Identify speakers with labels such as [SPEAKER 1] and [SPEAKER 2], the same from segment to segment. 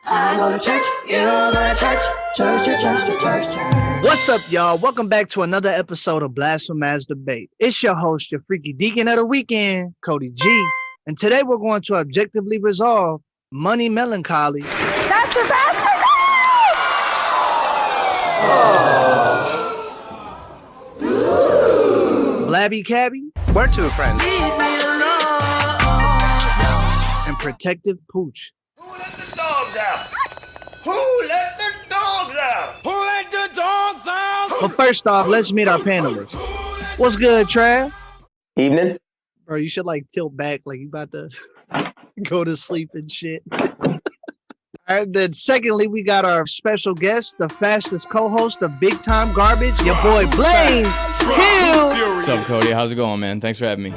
[SPEAKER 1] I go to church, you go to church, church to church to church, church.
[SPEAKER 2] What's up, y'all? Welcome back to another episode of BlaspheMass Debate. It's your host, your freaky deacon of the weekend, Cody G. And today we're going to objectively resolve money melancholy.
[SPEAKER 1] That's the bastard!
[SPEAKER 2] Blabby Cabbie.
[SPEAKER 3] Word to a friend.
[SPEAKER 2] And protective Pooch.
[SPEAKER 4] Who let the dogs out? Who let the dogs out? Who let the dogs out?
[SPEAKER 2] But first off, let's meet our panelists. What's good, Trav?
[SPEAKER 5] Evening.
[SPEAKER 2] Bro, you should like tilt back like you about to go to sleep and shit. All right, then secondly, we got our special guest, the fastest co-host of Big Time Garbage, your boy Blain Hill.
[SPEAKER 6] What's up, Cody? How's it going, man? Thanks for having me.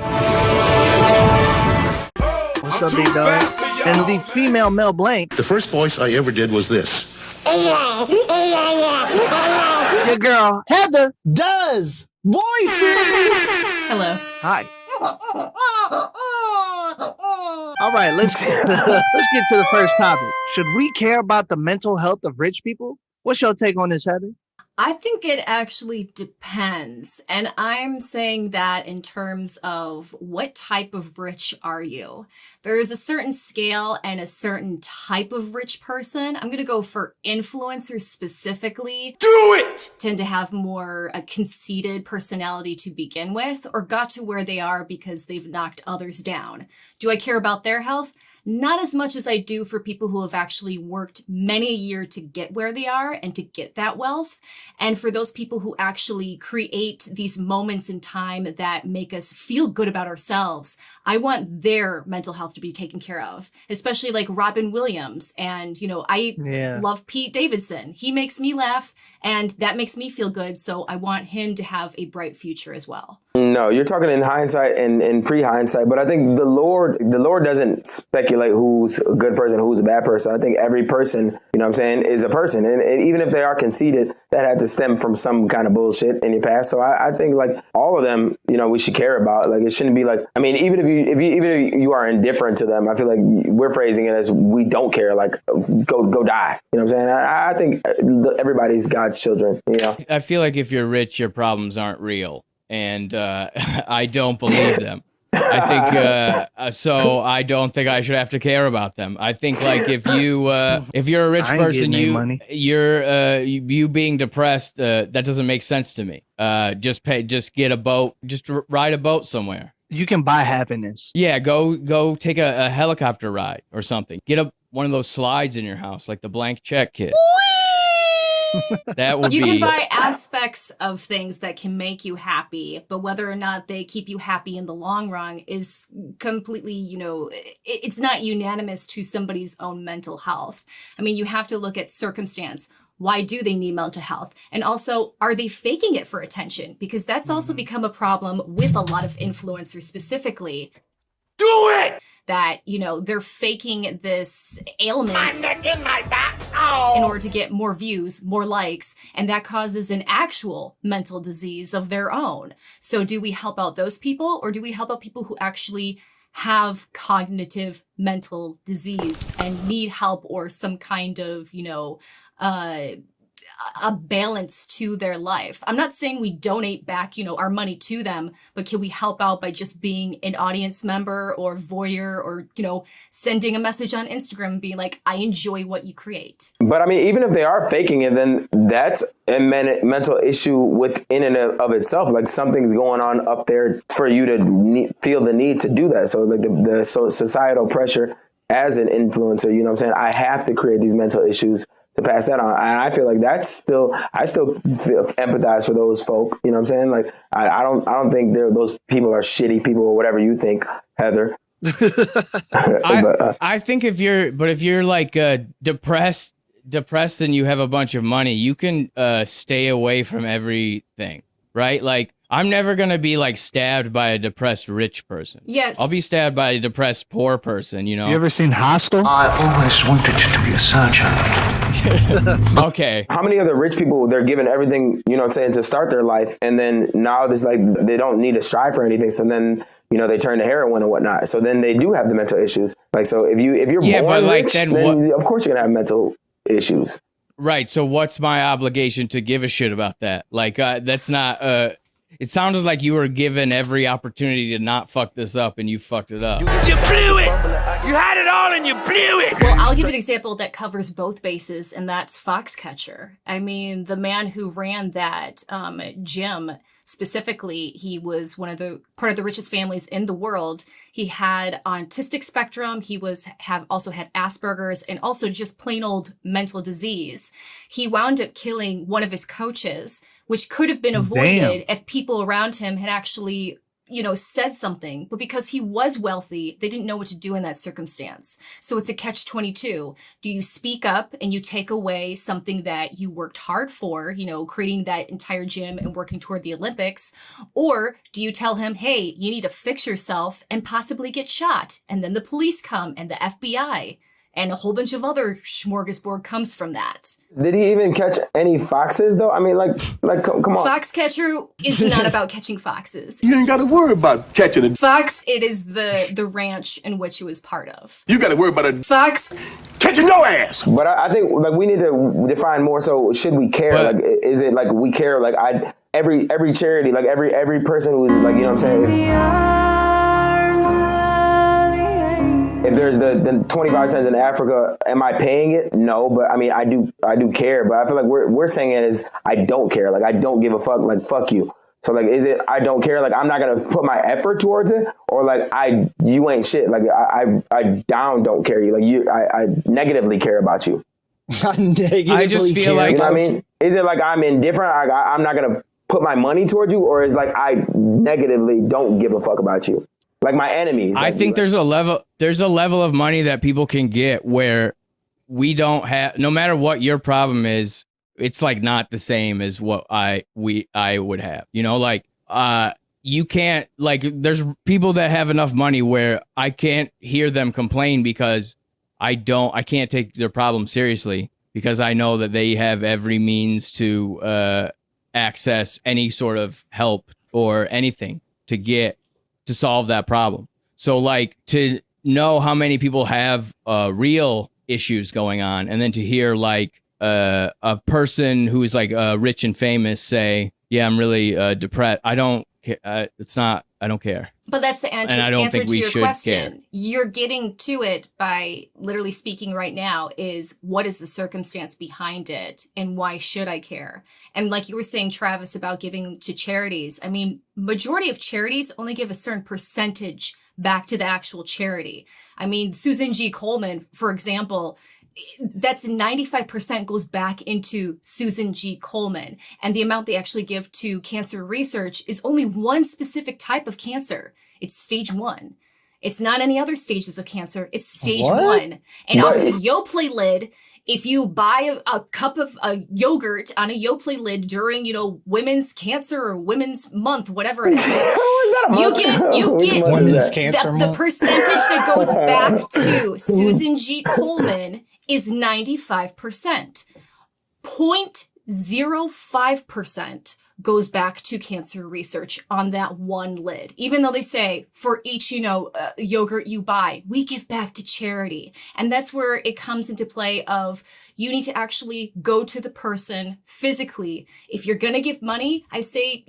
[SPEAKER 2] What's up, big dog? And the female Mel Blank.
[SPEAKER 7] The first voice I ever did was this.
[SPEAKER 2] Your girl, Heather.
[SPEAKER 8] Does voices.
[SPEAKER 9] Hello.
[SPEAKER 2] Hi. All right, let's get to the first topic. Should we care about the mental health of rich people? What's your take on this, Heather?
[SPEAKER 9] I think it actually depends. And I'm saying that in terms of what type of rich are you? There is a certain scale and a certain type of rich person. I'm going to go for influencers specifically.
[SPEAKER 4] Do it!
[SPEAKER 9] Tend to have more a conceited personality to begin with, or got to where they are because they've knocked others down. Do I care about their health? Not as much as I do for people who have actually worked many a year to get where they are and to get that wealth. And for those people who actually create these moments in time that make us feel good about ourselves, I want their mental health to be taken care of, especially like Robin Williams. And, you know, I love Pete Davidson. He makes me laugh and that makes me feel good. So I want him to have a bright future as well.
[SPEAKER 5] No, you're talking in hindsight and pre-hindsight, but I think the Lord doesn't speculate who's a good person, who's a bad person. I think every person, you know what I'm saying, is a person. And even if they are conceited, that had to stem from some kind of bullshit in your past. So I think like all of them, you know, we should care about. Like it shouldn't be like, I mean, even if you are indifferent to them, I feel like we're phrasing it as we don't care, like go die. You know what I'm saying? I think everybody's God's children, you know?
[SPEAKER 6] I feel like if you're rich, your problems aren't real. And I don't believe them. I think so. I don't think I should have to care about them. I think like if you're a rich person, you being depressed, that doesn't make sense to me. Just get a boat, just ride a boat somewhere.
[SPEAKER 2] You can buy happiness.
[SPEAKER 6] Yeah, go take a helicopter ride or something. Get one of those slides in your house, like the blank check kid. That would
[SPEAKER 9] You can buy aspects of things that can make you happy, but whether or not they keep you happy in the long run is completely, you know, it's not unanimous to somebody's own mental health. I mean, you have to look at circumstance. Why do they need mental health? And also, are they faking it for attention? Because that's also become a problem with a lot of influencers specifically.
[SPEAKER 4] Do it!
[SPEAKER 9] That, you know, they're faking this ailment
[SPEAKER 4] in my back. Oh.
[SPEAKER 9] in order to get more views, more likes, and that causes an actual mental disease of their own. So do we help out those people, or do we help out people who actually have cognitive mental disease and need help or some kind of, you know, a balance to their life? I'm not saying we donate back, you know, our money to them, but can we help out by just being an audience member or voyeur, or, you know, sending a message on Instagram and being like, I enjoy what you create.
[SPEAKER 5] But I mean, even if they are faking it, then that's a mental issue within and of itself. Like something's going on up there for you to feel the need to do that. So like the societal pressure as an influencer, you know what I'm saying? I have to create these mental issues to pass that on. And I feel like I still empathize for those folk. You know what I'm saying? Like I don't think those people are shitty people or whatever you think, Heather.
[SPEAKER 6] I think if you're like depressed and you have a bunch of money, you can stay away from everything, right? Like I'm never going to be like stabbed by a depressed rich person.
[SPEAKER 9] Yes.
[SPEAKER 6] I'll be stabbed by a depressed poor person, you know?
[SPEAKER 2] You ever seen Hostel?
[SPEAKER 7] I always wanted to be a surgeon.
[SPEAKER 6] Okay.
[SPEAKER 5] How many other rich people, they're given everything, you know what I'm saying, to start their life, and then now there's like, they don't need to strive for anything, so then they turn to heroin and whatnot. So then they do have the mental issues. Like, so if you're
[SPEAKER 6] Yeah,
[SPEAKER 5] born
[SPEAKER 6] but, like,
[SPEAKER 5] rich,
[SPEAKER 6] then
[SPEAKER 5] then of course you're gonna have mental issues.
[SPEAKER 6] Right. So what's my obligation to give a shit about that? Like, that's not, it sounded like you were given every opportunity to not fuck this up and you fucked it up.
[SPEAKER 4] You blew it! You had it all and you blew it!
[SPEAKER 9] Well, I'll give an example that covers both bases, and that's Foxcatcher. I mean, the man who ran that gym, specifically, he was part of the richest families in the world. He had autistic spectrum. He also had Asperger's and also just plain old mental disease. He wound up killing one of his coaches, which could have been avoided if people around him had actually, said something. But because he was wealthy, they didn't know what to do in that circumstance. So it's a catch-22. Do you speak up and you take away something that you worked hard for, creating that entire gym and working toward the Olympics? Or do you tell him, hey, you need to fix yourself and possibly get shot? And then the police come and the FBI and a whole bunch of other smorgasbord comes from that.
[SPEAKER 5] Did he even catch any foxes though? I mean, like, come on.
[SPEAKER 9] Foxcatcher is not about catching foxes.
[SPEAKER 3] You ain't got to worry about catching it.
[SPEAKER 9] Fox, it is the ranch in which it was part of.
[SPEAKER 3] You got to worry about a
[SPEAKER 9] Fox
[SPEAKER 3] catching your ass.
[SPEAKER 5] But I think like we need to define more. So should we care?
[SPEAKER 6] But,
[SPEAKER 5] like, is it like we care? Like every charity, like every person who's like, you know what I'm saying? If there's the 25 cents in Africa, am I paying it? No, but I mean, I do care. But I feel like we're saying it is I don't care. Like I don't give a fuck. Like fuck you. So like, is it I don't care? Like I'm not gonna put my effort towards it, or like you ain't shit. Like I don't care you. Like I negatively care about you.
[SPEAKER 6] I just feel like,
[SPEAKER 5] you know what I mean? Is it like I'm indifferent? I'm not gonna put my money towards you, or is like I negatively don't give a fuck about you? Like my enemies.
[SPEAKER 6] I think there's a level of money that people can get where we don't have, no matter what your problem is, it's like not the same as what I would have, like, you can't, like, there's people that have enough money where I can't hear them complain because I can't take their problem seriously because I know that they have every means to access any sort of help or anything to solve that problem. So like to know how many people have real issues going on, and then to hear like a person who's like rich and famous say, yeah, I'm really depressed. I don't care. I don't care.
[SPEAKER 9] But that's the answer,
[SPEAKER 6] and I don't
[SPEAKER 9] answer
[SPEAKER 6] think
[SPEAKER 9] to
[SPEAKER 6] we
[SPEAKER 9] your
[SPEAKER 6] should
[SPEAKER 9] question.
[SPEAKER 6] care.
[SPEAKER 9] You're getting to it by literally speaking right now is what is the circumstance behind it and why should I care? And like you were saying, Travis, about giving to charities. I mean, majority of charities only give a certain percentage back to the actual charity. I mean, Susan G. Komen, for example, that's 95% goes back into Susan G. Komen. And the amount they actually give to cancer research is only one specific type of cancer. It's stage 1. It's not any other stages of cancer. It's stage 1. And off the Yoplait lid, if you buy a cup of yogurt on a Yoplait lid during, Women's Cancer or Women's Month, whatever it is, you get
[SPEAKER 8] Women's Cancer
[SPEAKER 9] the percentage that goes back to Susan G. Komen is 95%. 0.05% goes back to cancer research on that one lid. Even though they say for each, yogurt you buy, we give back to charity. And that's where it comes into play of you need to actually go to the person physically. If you're going to give money, I say,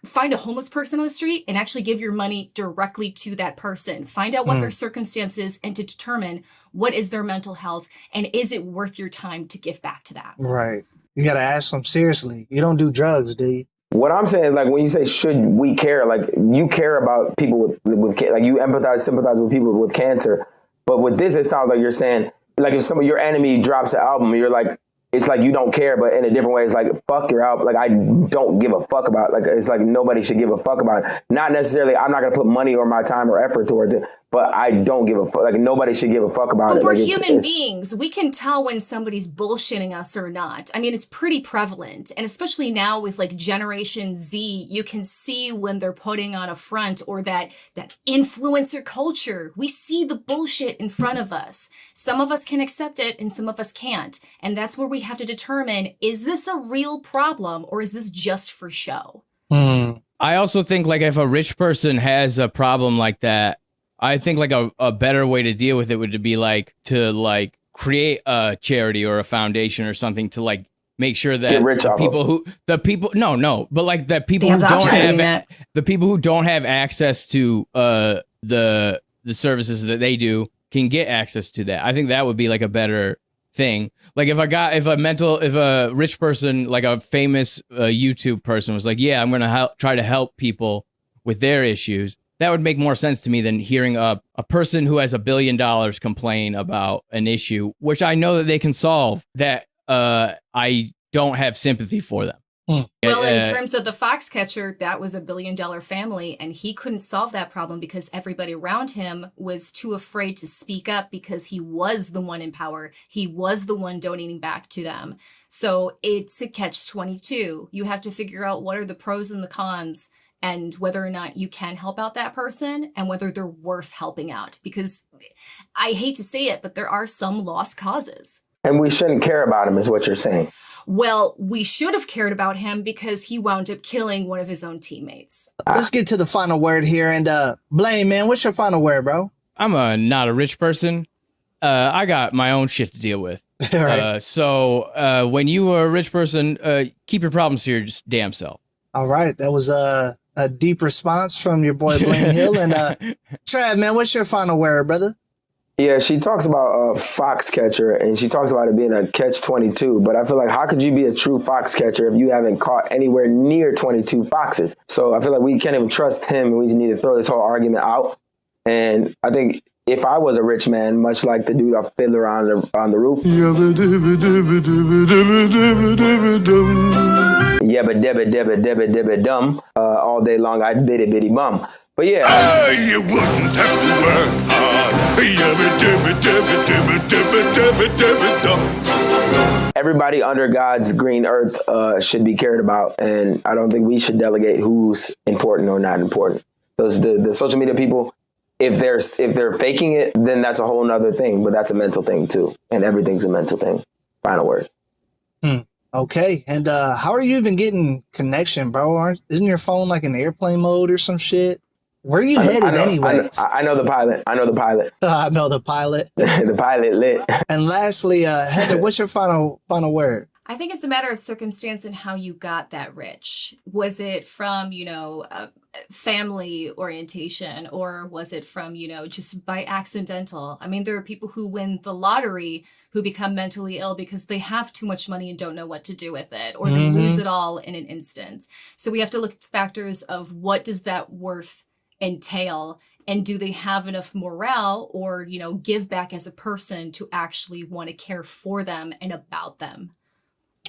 [SPEAKER 9] find a homeless person on the street and actually give your money directly to that person. Find out what their circumstances and to determine what is their mental health and is it worth your time to give back to that.
[SPEAKER 8] Right. You got to ask them seriously. You don't do drugs, do you?
[SPEAKER 5] What I'm saying is like when you say should we care, like you care about people with like you sympathize with people with cancer. But with this, it sounds like you're saying like if some of your enemy drops an album, you're like, it's like you don't care, but in a different way, it's like, fuck your album. Like, I don't give a fuck about it. Like, it's like nobody should give a fuck about it. Not necessarily, I'm not going to put money or my time or effort towards it, but I don't give a fuck. Like, nobody should give a fuck about it.
[SPEAKER 9] But we're
[SPEAKER 5] like,
[SPEAKER 9] human beings. We can tell when somebody's bullshitting us or not. I mean, it's pretty prevalent. And especially now with like Generation Z, you can see when they're putting on a front or that influencer culture. We see the bullshit in front of us. Some of us can accept it and some of us can't. And that's where we have to determine, is this a real problem or is this just for show?
[SPEAKER 6] I also think like if a rich person has a problem like that, I think like a better way to deal with it would be like to like create a charity or a foundation or something to like make sure that the people who don't have access to the services that they do can get access to that. I think that would be like a better thing. Like if a rich person, like a famous YouTube person was like, yeah, I'm going to try to help people with their issues. That would make more sense to me than hearing a person who has $1 billion complain about an issue, which I know that they can solve, that I don't have sympathy for them.
[SPEAKER 9] Well, in terms of the Foxcatcher, that was $1 billion family, and he couldn't solve that problem because everybody around him was too afraid to speak up because he was the one in power. He was the one donating back to them. So it's a catch-22. You have to figure out what are the pros and the cons and whether or not you can help out that person and whether they're worth helping out. Because I hate to say it, but there are some lost causes.
[SPEAKER 5] And we shouldn't care about him is what you're saying.
[SPEAKER 9] Well, we should have cared about him because he wound up killing one of his own teammates.
[SPEAKER 8] Let's get to the final word here. And Blain, man, what's your final word, bro?
[SPEAKER 6] I'm not a rich person. I got my own shit to deal with.
[SPEAKER 8] Right.
[SPEAKER 6] So when you are a rich person, keep your problems to your damn self.
[SPEAKER 8] All right. That was a deep response from your boy Blain Hill. And Trav, man, what's your final word, brother?
[SPEAKER 5] Yeah, she talks about a foxcatcher, and she talks about it being a catch-22. But I feel like, how could you be a true foxcatcher if you haven't caught anywhere near 22 foxes? So I feel like we can't even trust him, and we just need to throw this whole argument out. And I think if I was a rich man, much like the dude off Fiddler on the Roof, yabba debba debba debba debba dum, all day long I'd bitty bitty bum. But yeah,
[SPEAKER 4] you wouldn't have to work hard.
[SPEAKER 5] Everybody under God's green earth should be cared about, and I don't think we should delegate who's important or not important. Those the social media people, if they're faking it, then that's a whole nother thing. But that's a mental thing too, and everything's a mental thing. Final word.
[SPEAKER 8] Okay, and how are you even getting connection, bro? Isn't your phone like in airplane mode or some shit? Where are you headed anyways?
[SPEAKER 5] I know the pilot. I know the pilot.
[SPEAKER 8] I know the pilot.
[SPEAKER 5] The pilot lit.
[SPEAKER 8] And lastly, Heather, what's your final word?
[SPEAKER 9] I think it's a matter of circumstance and how you got that rich. Was it from, family orientation, or was it from, just by accidental? I mean, there are people who win the lottery who become mentally ill because they have too much money and don't know what to do with it, or they lose it all in an instant. So we have to look at the factors of what does that worth entail, and do they have enough morale or give back as a person to actually want to care for them and about them.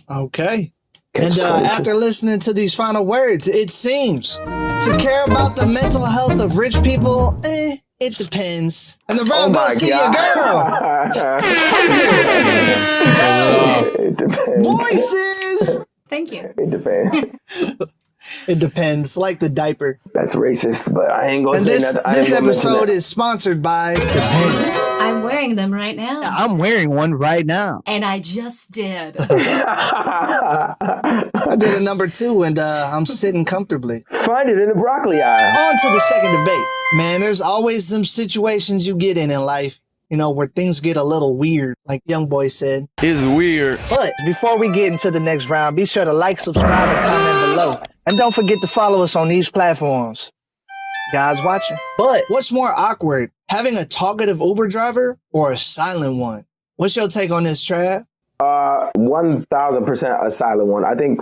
[SPEAKER 8] Okay. And after listening to these final words, it seems to care about the mental health of rich people, it depends. And the round goes to your girl.
[SPEAKER 5] It depends.
[SPEAKER 8] Voices.
[SPEAKER 9] Thank you.
[SPEAKER 5] It depends.
[SPEAKER 8] It depends, like the diaper.
[SPEAKER 5] That's racist, but I ain't gonna
[SPEAKER 8] and
[SPEAKER 5] say
[SPEAKER 8] this,
[SPEAKER 5] nothing.
[SPEAKER 8] This episode is sponsored by Depends.
[SPEAKER 9] I'm wearing them right now.
[SPEAKER 2] Yeah, I'm wearing one right now.
[SPEAKER 9] And I just did.
[SPEAKER 8] I did a number 2, and I'm sitting comfortably.
[SPEAKER 5] Find it in the broccoli aisle.
[SPEAKER 8] On to the second debate. Man, there's always some situations you get in life, where things get a little weird, like Young Boy said.
[SPEAKER 3] It's weird.
[SPEAKER 8] But before we get into the next round, be sure to like, subscribe, and comment below. And don't forget to follow us on these platforms. Guys watching. But what's more awkward, having a talkative Uber driver or a silent one? What's your take on this, Trav?
[SPEAKER 5] 1,000% a silent one. I think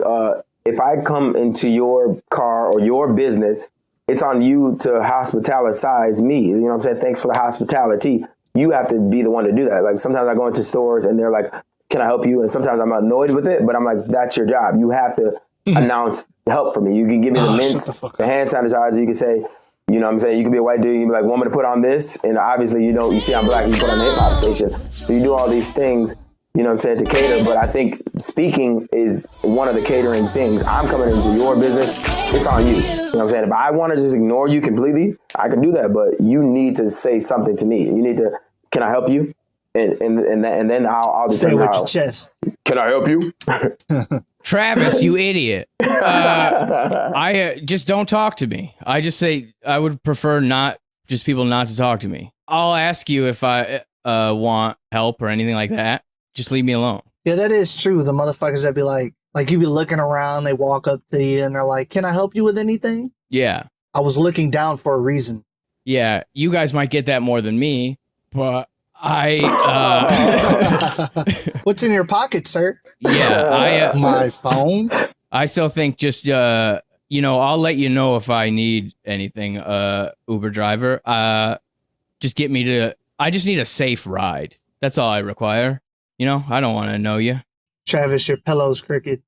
[SPEAKER 5] if I come into your car or your business, it's on you to hospitalitize me. You know what I'm saying? Thanks for the hospitality. You have to be the one to do that. Like sometimes I go into stores and they're like, can I help you? And sometimes I'm annoyed with it, but I'm like, that's your job. You have to announce help for me. You can give me the mints, the hand sanitizer. You can say, you know what I'm saying? You can be a white dude. You can be like, want me to put on this? And obviously, you see I'm black, you put on the hip hop station. So you do all these things, you know what I'm saying, to cater. But I think speaking is one of the catering things. I'm coming into your business. It's on you. You know what I'm saying? If I want to just ignore you completely, I can do that. But you need to say something to me. You need to, can I help you? And then I'll
[SPEAKER 8] say
[SPEAKER 5] determine
[SPEAKER 8] with your chest.
[SPEAKER 5] Can I help you?
[SPEAKER 6] Travis, you idiot. I just don't talk to me. I just say I would prefer people not to talk to me. I'll ask you if I want help or anything like that. Just leave me alone.
[SPEAKER 8] Yeah, that is true. The motherfuckers that be like you be looking around, they walk up to you and they're like, "Can I help you with anything?"
[SPEAKER 6] Yeah.
[SPEAKER 8] I was looking down for a reason.
[SPEAKER 6] Yeah, you guys might get that more than me, but
[SPEAKER 8] What's in your pocket, sir?
[SPEAKER 6] Yeah,
[SPEAKER 8] my phone.
[SPEAKER 6] I still think just I'll let you know if I need anything, Uber driver. Just get me to. I just need a safe ride. That's all I require. I don't want to know you.
[SPEAKER 8] Travis, your pillow's crooked.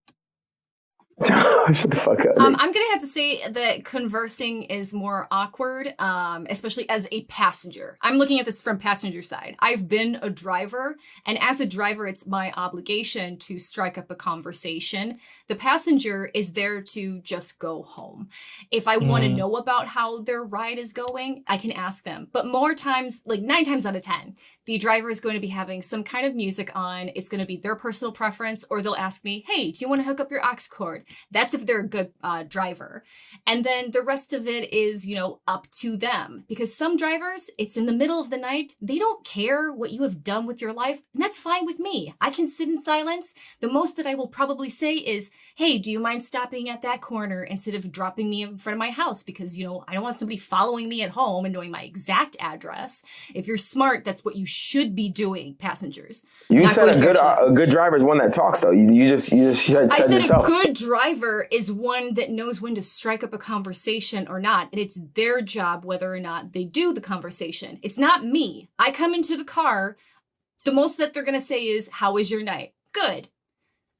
[SPEAKER 5] Shut the fuck up.
[SPEAKER 9] I'm gonna have to say that conversing is more awkward, especially as a passenger. I'm looking at this from passenger side. I've been a driver, and as a driver, it's my obligation to strike up a conversation. The passenger is there to just go home. If I want to know about how their ride is going, I can ask them. But more times, like 9 times out of 10, the driver is going to be having some kind of music on. It's going to be their personal preference, or they'll ask me, "Hey, do you want to hook up your aux cord?" That's if they're a good driver. And then the rest of it is, up to them. Because some drivers, it's in the middle of the night. They don't care what you have done with your life. And that's fine with me. I can sit in silence. The most that I will probably say is, "Hey, do you mind stopping at that corner instead of dropping me in front of my house? Because, I don't want somebody following me at home and knowing my exact address." If you're smart, that's what you should be doing, passengers.
[SPEAKER 5] You said a good driver is one that talks, though. You just said
[SPEAKER 9] I said
[SPEAKER 5] yourself.
[SPEAKER 9] A good driver is one that knows when to strike up a conversation or not. And it's their job whether or not they do the conversation. It's not me. I come into the car. The most that they're going to say is, "How was your night?" Good.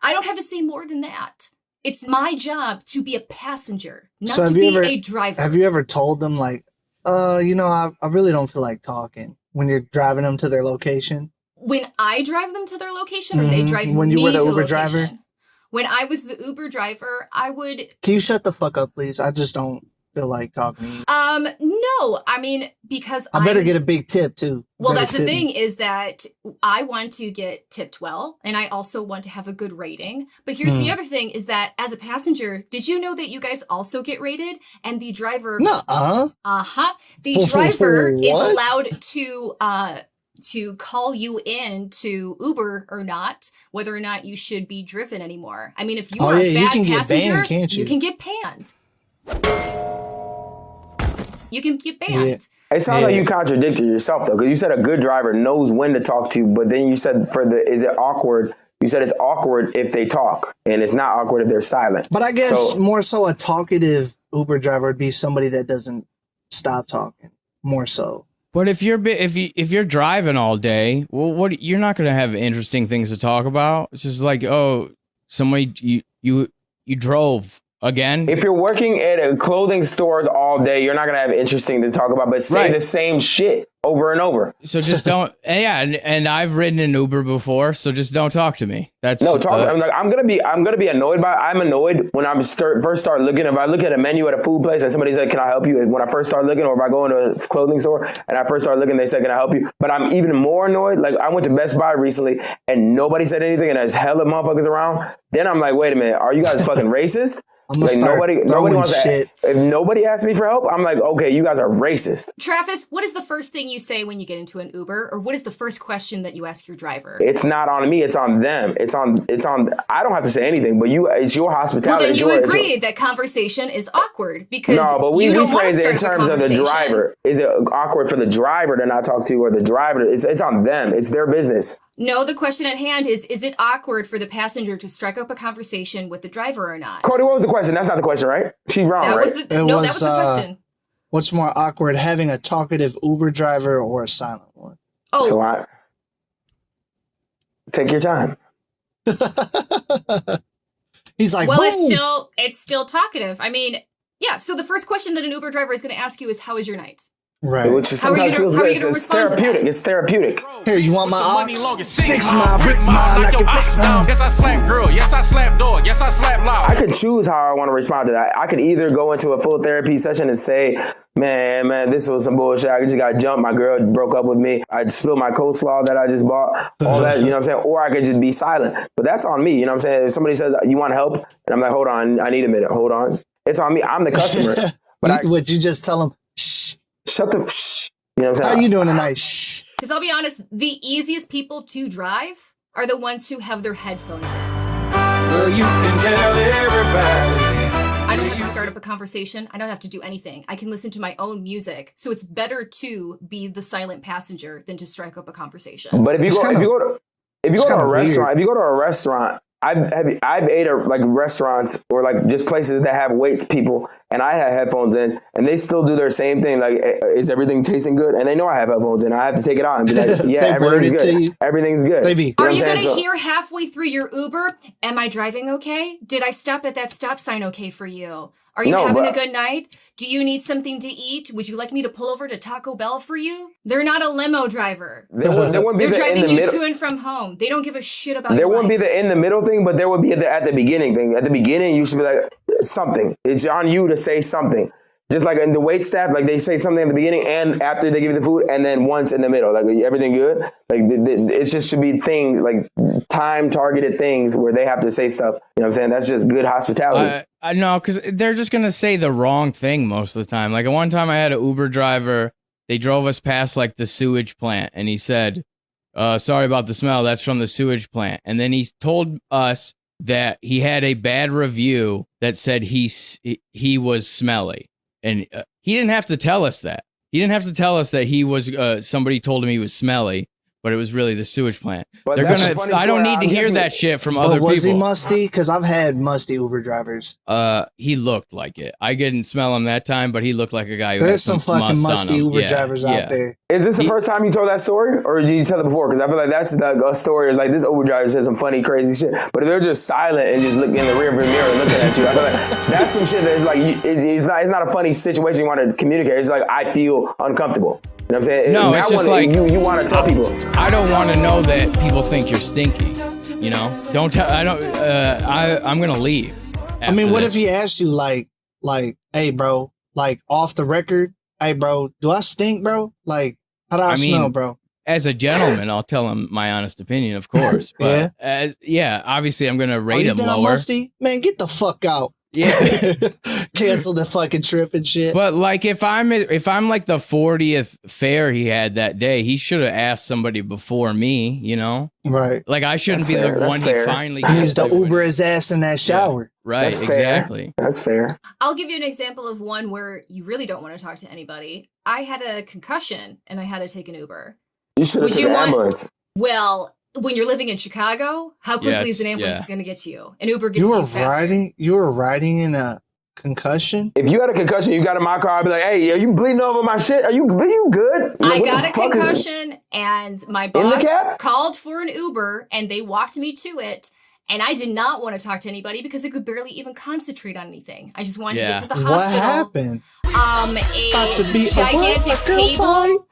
[SPEAKER 9] I don't have to say more than that. It's my job to be a passenger, not to be a driver.
[SPEAKER 8] Have you ever told them I really don't feel like talking when you're driving them to their location?
[SPEAKER 9] When I drive them to their location, or they drive
[SPEAKER 8] when you
[SPEAKER 9] me
[SPEAKER 8] were the
[SPEAKER 9] to
[SPEAKER 8] Uber
[SPEAKER 9] location?
[SPEAKER 8] driver?
[SPEAKER 9] When I was the Uber driver, I would...
[SPEAKER 8] Can you shut the fuck up, please? I just don't feel like talking to you.
[SPEAKER 9] No. I mean, because
[SPEAKER 8] I better get a big tip, too.
[SPEAKER 9] Well, that's the thing, is that I want to get tipped well, and I also want to have a good rating. But here's the other thing, is that as a passenger, did you know that you guys also get rated? And the driver...
[SPEAKER 8] Nuh-uh.
[SPEAKER 9] Uh-huh. The driver is allowed to call you in to Uber or not, whether or not you should be driven anymore. I mean, if you are a bad passenger, you can get banned. You can get banned.
[SPEAKER 5] Yeah. It sounds like you contradicted yourself, though, because you said a good driver knows when to talk to you, but then you said is it awkward? You said it's awkward if they talk, and it's not awkward if they're silent.
[SPEAKER 8] But I guess more so a talkative Uber driver would be somebody that doesn't stop talking, more so.
[SPEAKER 6] But if you're driving all day, well, you're not going to have interesting things to talk about. It's just like, somebody you drove again.
[SPEAKER 5] If you're working at a clothing stores all day, you're not going to have interesting to talk about, but say the same shit over and over.
[SPEAKER 6] So just don't. And I've ridden an Uber before, so just don't talk to me. That's
[SPEAKER 5] I'm gonna be annoyed by. I'm annoyed when I first start looking. If I look at a menu at a food place and somebody's like, "Can I help you?" When I first start looking, or if I go into a clothing store and I first start looking, they say, "Can I help you?" But I'm even more annoyed. Like, I went to Best Buy recently and nobody said anything, and there's hella motherfuckers around. Then I'm like, wait a minute, are you guys fucking racist? Nobody wants shit. If nobody asks me for help, I'm like, okay, you guys are racist.
[SPEAKER 9] Travis, what is the first thing you say when you get into an Uber, or what is the first question that you ask your driver?
[SPEAKER 5] It's not on me. It's on them. It's on. I don't have to say anything, but it's your hospitality.
[SPEAKER 9] Well, then you agree that conversation is awkward because
[SPEAKER 5] but we phrase it in terms of the driver. Is it awkward for the driver to not talk to, or the driver? It's on them. It's their business.
[SPEAKER 9] No, the question at hand is it awkward for the passenger to strike up a conversation with the driver or not?
[SPEAKER 5] Cody, what was the question? That's not the question, right? She's wrong, right?
[SPEAKER 9] That was the question.
[SPEAKER 8] What's more awkward, having a talkative Uber driver or a silent one?
[SPEAKER 9] Oh.
[SPEAKER 5] So take your time.
[SPEAKER 8] He's like,
[SPEAKER 9] well,
[SPEAKER 8] boom.
[SPEAKER 9] it's still talkative. I mean, yeah. So the first question that an Uber driver is going to ask you is, "How was your night?"
[SPEAKER 8] Right.
[SPEAKER 5] Which sometimes feels good. It's therapeutic. It's therapeutic.
[SPEAKER 8] Here, you want my ox?
[SPEAKER 4] 6 mile, brick mile, like your ox dog. Yes, I slap girl. Yes, I slap dog. Yes, I slap loud.
[SPEAKER 5] I could choose how I want to respond to that. I could either go into a full therapy session and say, man, this was some bullshit. I just got jumped. My girl broke up with me. I spilled my coleslaw that I just bought. All that, you know what I'm saying? Or I could just be silent. But that's on me, you know what I'm saying? If somebody says, you want help? And I'm like, hold on, I need a minute. Hold on. It's on me. I'm the customer. But
[SPEAKER 8] would you just tell them, shh?
[SPEAKER 5] Shut the shh. You know what I'm saying?
[SPEAKER 8] How you doing tonight? Shh.
[SPEAKER 9] Because I'll be honest, the easiest people to drive are the ones who have their headphones in.
[SPEAKER 4] Well, you can tell everybody.
[SPEAKER 9] I don't have to start up a conversation. I don't have to do anything. I can listen to my own music. So it's better to be the silent passenger than to strike up a conversation.
[SPEAKER 5] But if you go to a restaurant, I've ate at like restaurants or like just places that have wait people, and I have headphones in, and they still do their same thing. Like, is everything tasting good? And they know I have headphones in. I have to take it out and be like, yeah, everything's good. Everything's good.
[SPEAKER 9] Are you going to hear halfway through your Uber, am I driving okay? Did I stop at that stop sign okay for you? Are you having a good night? Do you need something to eat? Would you like me to pull over to Taco Bell for you? They're not a limo driver.
[SPEAKER 5] They're
[SPEAKER 9] driving you to and from home. They don't give a shit about
[SPEAKER 5] There
[SPEAKER 9] your
[SPEAKER 5] wouldn't
[SPEAKER 9] life.
[SPEAKER 5] be the in the middle thing, but there would be at the beginning thing. At the beginning, you should be like, something. It's on you to say something. Just like in the wait staff, like they say something at the beginning and after they give you the food, and then once in the middle, like everything good. Like it just should be things like time targeted things where they have to say stuff. You know what I'm saying? That's just good hospitality.
[SPEAKER 6] I know, because they're just gonna say the wrong thing most of the time. Like at one time, I had an Uber driver. They drove us past like the sewage plant, and he said, "Sorry about the smell. That's from the sewage plant." And then he told us that he had a bad review that said he was smelly. And he didn't have to tell us that. He didn't have to tell us that he was, somebody told him he was smelly, but it was really the sewage plant.
[SPEAKER 5] But
[SPEAKER 6] I don't need to hear that shit from other people.
[SPEAKER 8] Was he musty? Because I've had musty Uber drivers.
[SPEAKER 6] He looked like it. I didn't smell him that time, but he looked like a guy who
[SPEAKER 8] There's
[SPEAKER 6] had
[SPEAKER 8] some fucking musty Uber drivers out there.
[SPEAKER 5] Is this the first time you told that story, or did you tell it before? Because I feel like that's a story. Is like this Uber driver said some funny, crazy shit. But if they're just silent and just looking in the rearview mirror looking at you, I feel like that's some shit that's like it's not a funny situation you want to communicate. It's like I feel uncomfortable. You know what I'm saying?
[SPEAKER 6] No, it's just like
[SPEAKER 5] you want to tell people.
[SPEAKER 6] I don't want to know that people think you're stinky. You know, don't tell. I don't. I'm gonna leave.
[SPEAKER 8] I mean, what if he asked you like, hey, bro, like off the record, hey, bro, do I stink, bro? Like, how do I smell, bro?
[SPEAKER 6] As a gentleman, I'll tell him my honest opinion, of course. But obviously, I'm gonna rate him lower. I'm
[SPEAKER 8] musty? Man, get the fuck out.
[SPEAKER 6] Yeah,
[SPEAKER 8] cancel the fucking trip and shit.
[SPEAKER 6] But like, if I'm like the 40th fare he had that day, he should have asked somebody before me. You know,
[SPEAKER 8] right?
[SPEAKER 6] Like I shouldn't be the one he finally
[SPEAKER 8] needs to Uber his ass in that shower.
[SPEAKER 6] Yeah, right?
[SPEAKER 5] That's
[SPEAKER 6] exactly.
[SPEAKER 5] That's fair.
[SPEAKER 9] I'll give you an example of one where you really don't want to talk to anybody. I had a concussion and I had to take an Uber.
[SPEAKER 5] You should have taken an ambulance.
[SPEAKER 9] Well, when you're living in Chicago, how quickly is an ambulance going to get to you? An Uber gets you faster.
[SPEAKER 8] You were riding in a concussion?
[SPEAKER 5] If you had a concussion, you got in my car, I'd be like, hey, are you bleeding over my shit? Are you good?
[SPEAKER 9] I got a concussion and my boss called for an Uber and they walked me to it. And I did not want to talk to anybody because I could barely even concentrate on anything. I just wanted to get to the hospital.
[SPEAKER 8] What happened?
[SPEAKER 9] A gigantic table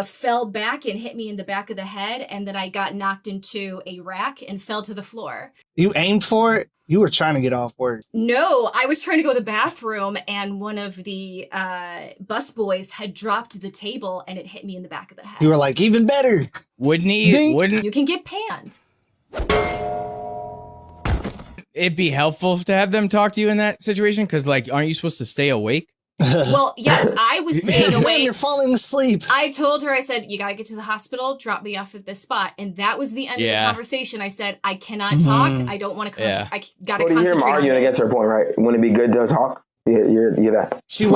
[SPEAKER 9] fell back and hit me in the back of the head, and then I got knocked into a rack and fell to the floor.
[SPEAKER 8] You aimed for it? You were trying to get off work.
[SPEAKER 9] No, I was trying to go to the bathroom, and one of the bus boys had dropped the table, and it hit me in the back of the head.
[SPEAKER 8] You were like, even better.
[SPEAKER 9] You can get panned.
[SPEAKER 6] It'd be helpful to have them talk to you in that situation, because like, aren't you supposed to stay awake?
[SPEAKER 9] Well, yes, I was staying awake.
[SPEAKER 8] You're falling asleep.
[SPEAKER 9] I told her, I said, you got to get to the hospital, drop me off at this spot. And that was the end of the conversation. I said, I cannot talk. I don't want to, I got to concentrate on this.
[SPEAKER 5] You hear him arguing against her point, right? Wouldn't it be good to talk? You're that.
[SPEAKER 8] She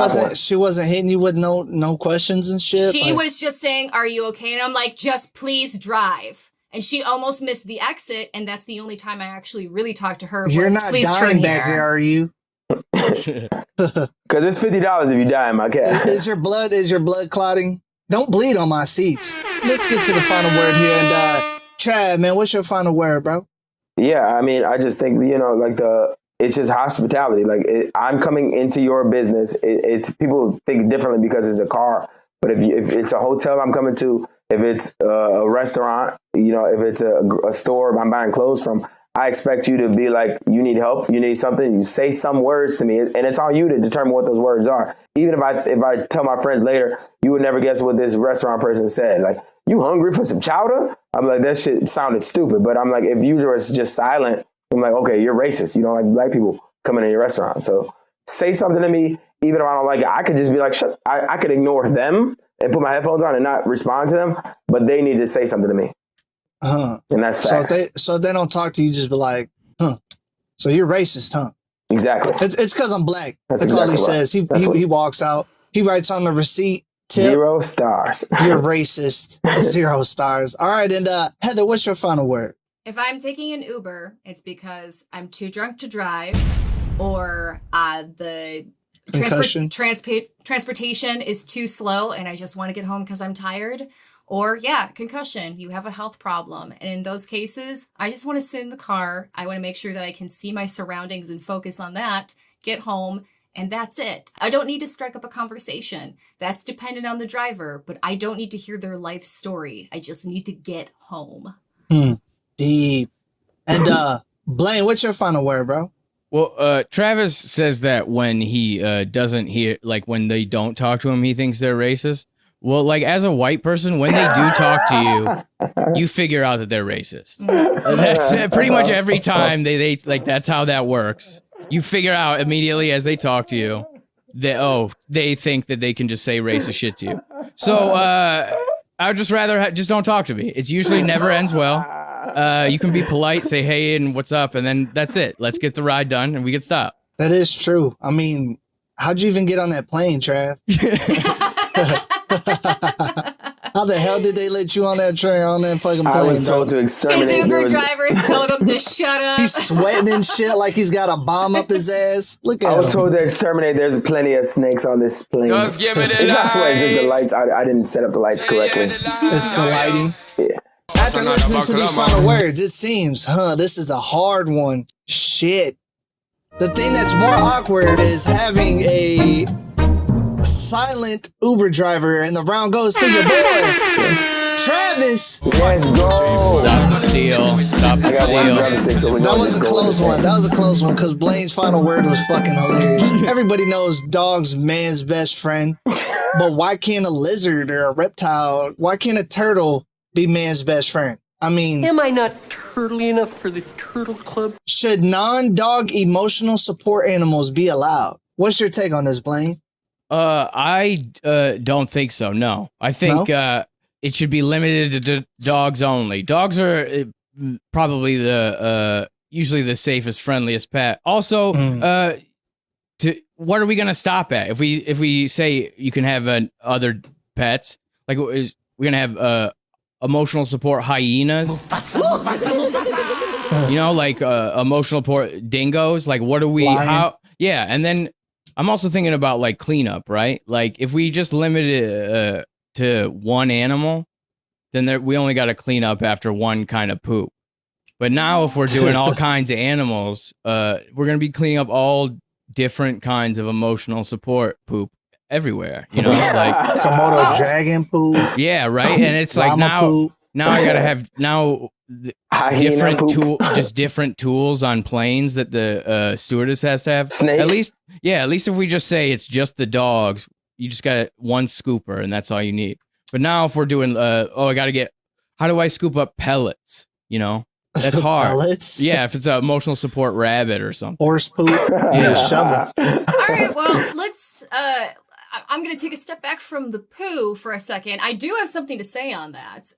[SPEAKER 8] wasn't hitting you with no questions and shit?
[SPEAKER 9] She was just saying, are you okay? And I'm like, just please drive. And she almost missed the exit. And that's the only time I actually really talked to her.
[SPEAKER 8] You're not dying back there, are you?
[SPEAKER 5] Because it's $50 if you die in my cat.
[SPEAKER 8] Is your blood clotting? Don't bleed on my seats. Let's get to the final word here. And Trav, man, what's your final word, bro?
[SPEAKER 5] Yeah, I mean, I just think, like it's just hospitality. Like I'm coming into your business. It's people think differently because it's a car. But if it's a hotel I'm coming to, if it's a restaurant, you know, if it's a store I'm buying clothes from, I expect you to be like, you need help, you need something, you say some words to me, and it's on you to determine what those words are. Even if I tell my friends later, you would never guess what this restaurant person said. Like, you hungry for some chowder? I'm like, that shit sounded stupid. But I'm like, if you were just silent, I'm like, okay, you're racist. You don't like black people coming in your restaurant. So say something to me, even if I don't like it. I could just be like, shut. I could ignore them and put my headphones on and not respond to them, but they need to say something to me. And that's facts.
[SPEAKER 8] So if they don't talk to you, just be like, so you're racist, huh?
[SPEAKER 5] Exactly.
[SPEAKER 8] It's because I'm black. That's
[SPEAKER 5] exactly
[SPEAKER 8] all he
[SPEAKER 5] right.
[SPEAKER 8] says. He walks out. He writes on the receipt. Tip,
[SPEAKER 5] 0 stars.
[SPEAKER 8] You're racist. 0 stars. All right, and Heather, what's your final word?
[SPEAKER 9] If I'm taking an Uber, it's because I'm too drunk to drive, or the transportation is too slow and I just want to get home because I'm tired. Or, concussion, you have a health problem. And in those cases, I just want to sit in the car. I want to make sure that I can see my surroundings and focus on that, get home, and that's it. I don't need to strike up a conversation. That's dependent on the driver, but I don't need to hear their life story. I just need to get home.
[SPEAKER 8] Deep. And Blain, what's your final word, bro?
[SPEAKER 6] Well, Travis says that when he doesn't hear, like when they don't talk to him, he thinks they're racist. Well, like as a white person, when they do talk to you, you figure out that they're racist. That's pretty much every time they like, that's how that works. You figure out immediately as they talk to you that, they think that they can just say racist shit to you. So I would just rather just don't talk to me. It's usually never ends well. You can be polite, say hey and what's up, and then that's it. Let's get the ride done and we can stop.
[SPEAKER 8] That is true. I mean, how'd you even get on that plane, Trav? How the hell did they let you on that train, on that fucking plane?
[SPEAKER 5] I was told to exterminate.
[SPEAKER 9] His Uber drivers told him to shut up.
[SPEAKER 8] He's sweating and shit like he's got a bomb up his ass. Look at him.
[SPEAKER 5] I was told to exterminate. There's plenty of snakes on this plane.
[SPEAKER 4] Just give me the
[SPEAKER 5] It's not sweat, it's just the
[SPEAKER 4] light.
[SPEAKER 5] lights. I didn't set up the lights correctly.
[SPEAKER 8] It's the lighting.
[SPEAKER 5] Yeah.
[SPEAKER 8] After listening to these final words, it seems, this is a hard one. Shit. The thing that's more awkward is having a silent Uber driver, and the round goes to your boy, Travis.
[SPEAKER 5] Let's go.
[SPEAKER 6] Stop the steal. Stop the steal.
[SPEAKER 8] That was a close one. That was a close one because Blain's final word was fucking hilarious. Everybody knows dog's man's best friend, but why can't a lizard or a reptile, why can't a turtle be man's best friend? I mean,
[SPEAKER 1] Am I not turtly enough for the turtle club?
[SPEAKER 8] should non-dog emotional support animals be allowed? What's your take on this, Blain?
[SPEAKER 6] I don't think so. No, I think it should be limited to dogs only. Dogs are probably the usually the safest, friendliest pet. Also, what are we gonna stop at? If we say you can have other pets, like we're gonna have emotional support hyenas. You know, like emotional support dingoes. Like, what are we?
[SPEAKER 8] Lion.
[SPEAKER 6] How? Yeah, and then. I'm also thinking about like cleanup, right? Like if we just limit it to one animal, then we only got to clean up after one kind of poop. But now if we're doing all kinds of animals, we're going to be cleaning up all different kinds of emotional support poop everywhere, you know, like
[SPEAKER 8] Komodo dragon poop.
[SPEAKER 6] Yeah, right. And it's like now I got to have different tools on planes that the stewardess has to have.
[SPEAKER 5] Snake?
[SPEAKER 6] At least if we just say it's just the dogs, you just got one scooper and that's all you need. But now if we're doing how do I scoop up pellets, you know? That's hard.
[SPEAKER 8] Pellets?
[SPEAKER 6] Yeah, if it's an emotional support rabbit or something.
[SPEAKER 8] Horse poop. Yeah, shovel.
[SPEAKER 9] All right, well, let's I'm going to take a step back from the poo for a second. I do have something to say on that.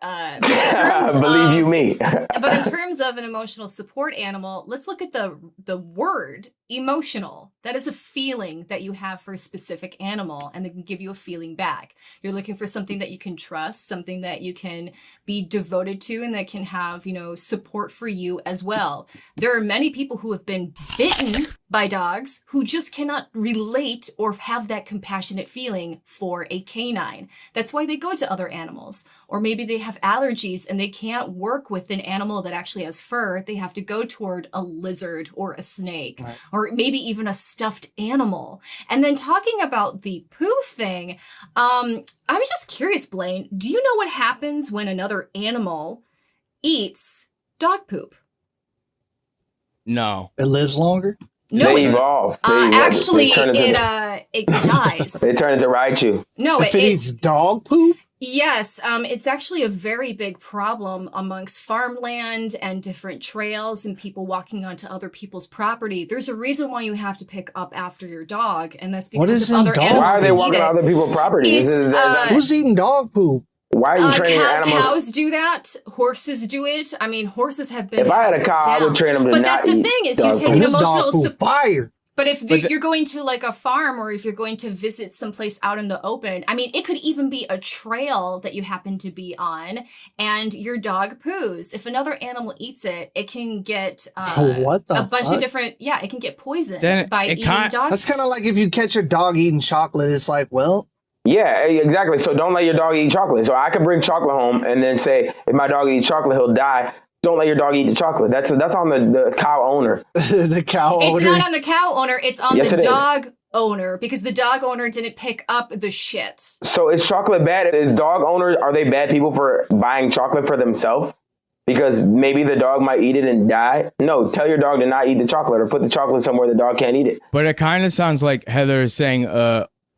[SPEAKER 5] Believe you me.
[SPEAKER 9] But in terms of an emotional support animal, let's look at the word emotional. That is a feeling that you have for a specific animal, and they can give you a feeling back. You're looking for something that you can trust, something that you can be devoted to, and that can have, support for you as well. There are many people who have been bitten by dogs who just cannot relate or have that compassionate feeling for a canine. That's why they go to other animals. Or maybe they have allergies and they can't work with an animal that actually has fur. They have to go toward a lizard or a snake. Or or maybe even a stuffed animal. And then talking about the poo thing, I'm just curious, Blain, do you know what happens when another animal eats dog poop?
[SPEAKER 2] No. It lives longer?
[SPEAKER 9] No,
[SPEAKER 5] they evolve.
[SPEAKER 9] Actually, it dies.
[SPEAKER 5] They turn into Raichu.
[SPEAKER 9] No,
[SPEAKER 2] if it eats dog poop?
[SPEAKER 9] Yes, it's actually a very big problem amongst farmland and different trails and people walking onto other people's property. There's a reason why you have to pick up after your dog, and that's because if other animals
[SPEAKER 5] Why are they walking
[SPEAKER 9] eat
[SPEAKER 5] on other people's property?
[SPEAKER 2] Who's eating dog poop?
[SPEAKER 5] Why are you training your animals?
[SPEAKER 9] Cows do that. Horses do it. I mean, horses have been.
[SPEAKER 5] If I had a cow, I would train them to
[SPEAKER 9] but
[SPEAKER 5] not
[SPEAKER 9] that's the
[SPEAKER 5] eat
[SPEAKER 9] thing is
[SPEAKER 5] dog
[SPEAKER 9] you take an
[SPEAKER 5] poop.
[SPEAKER 9] emotional
[SPEAKER 2] fire.
[SPEAKER 9] But if you're going to like a farm or if you're going to visit someplace out in the open, I mean, it could even be a trail that you happen to be on and your dog poos. If another animal eats it, it can get
[SPEAKER 2] what the
[SPEAKER 9] a bunch
[SPEAKER 2] fuck?
[SPEAKER 9] of different, it can get poisoned
[SPEAKER 6] Then
[SPEAKER 9] by
[SPEAKER 6] it
[SPEAKER 9] eating
[SPEAKER 6] can't-
[SPEAKER 9] dog.
[SPEAKER 2] That's kind of like if you catch your dog eating chocolate, it's like, well,
[SPEAKER 5] Yeah, exactly. So don't let your dog eat chocolate. So I could bring chocolate home and then say, if my dog eats chocolate, he'll die. Don't let your dog eat the chocolate. That's on the cow owner.
[SPEAKER 2] the cow owner.
[SPEAKER 9] It's not on the cow owner. It's on
[SPEAKER 5] Yes,
[SPEAKER 9] the
[SPEAKER 5] it is.
[SPEAKER 9] dog owner because the dog owner didn't pick up the shit.
[SPEAKER 5] So is chocolate bad? Is dog owners, are they bad people for buying chocolate for themselves? Because maybe the dog might eat it and die? No, tell your dog to not eat the chocolate or put the chocolate somewhere the dog can't eat it.
[SPEAKER 6] But it kind of sounds like Heather is saying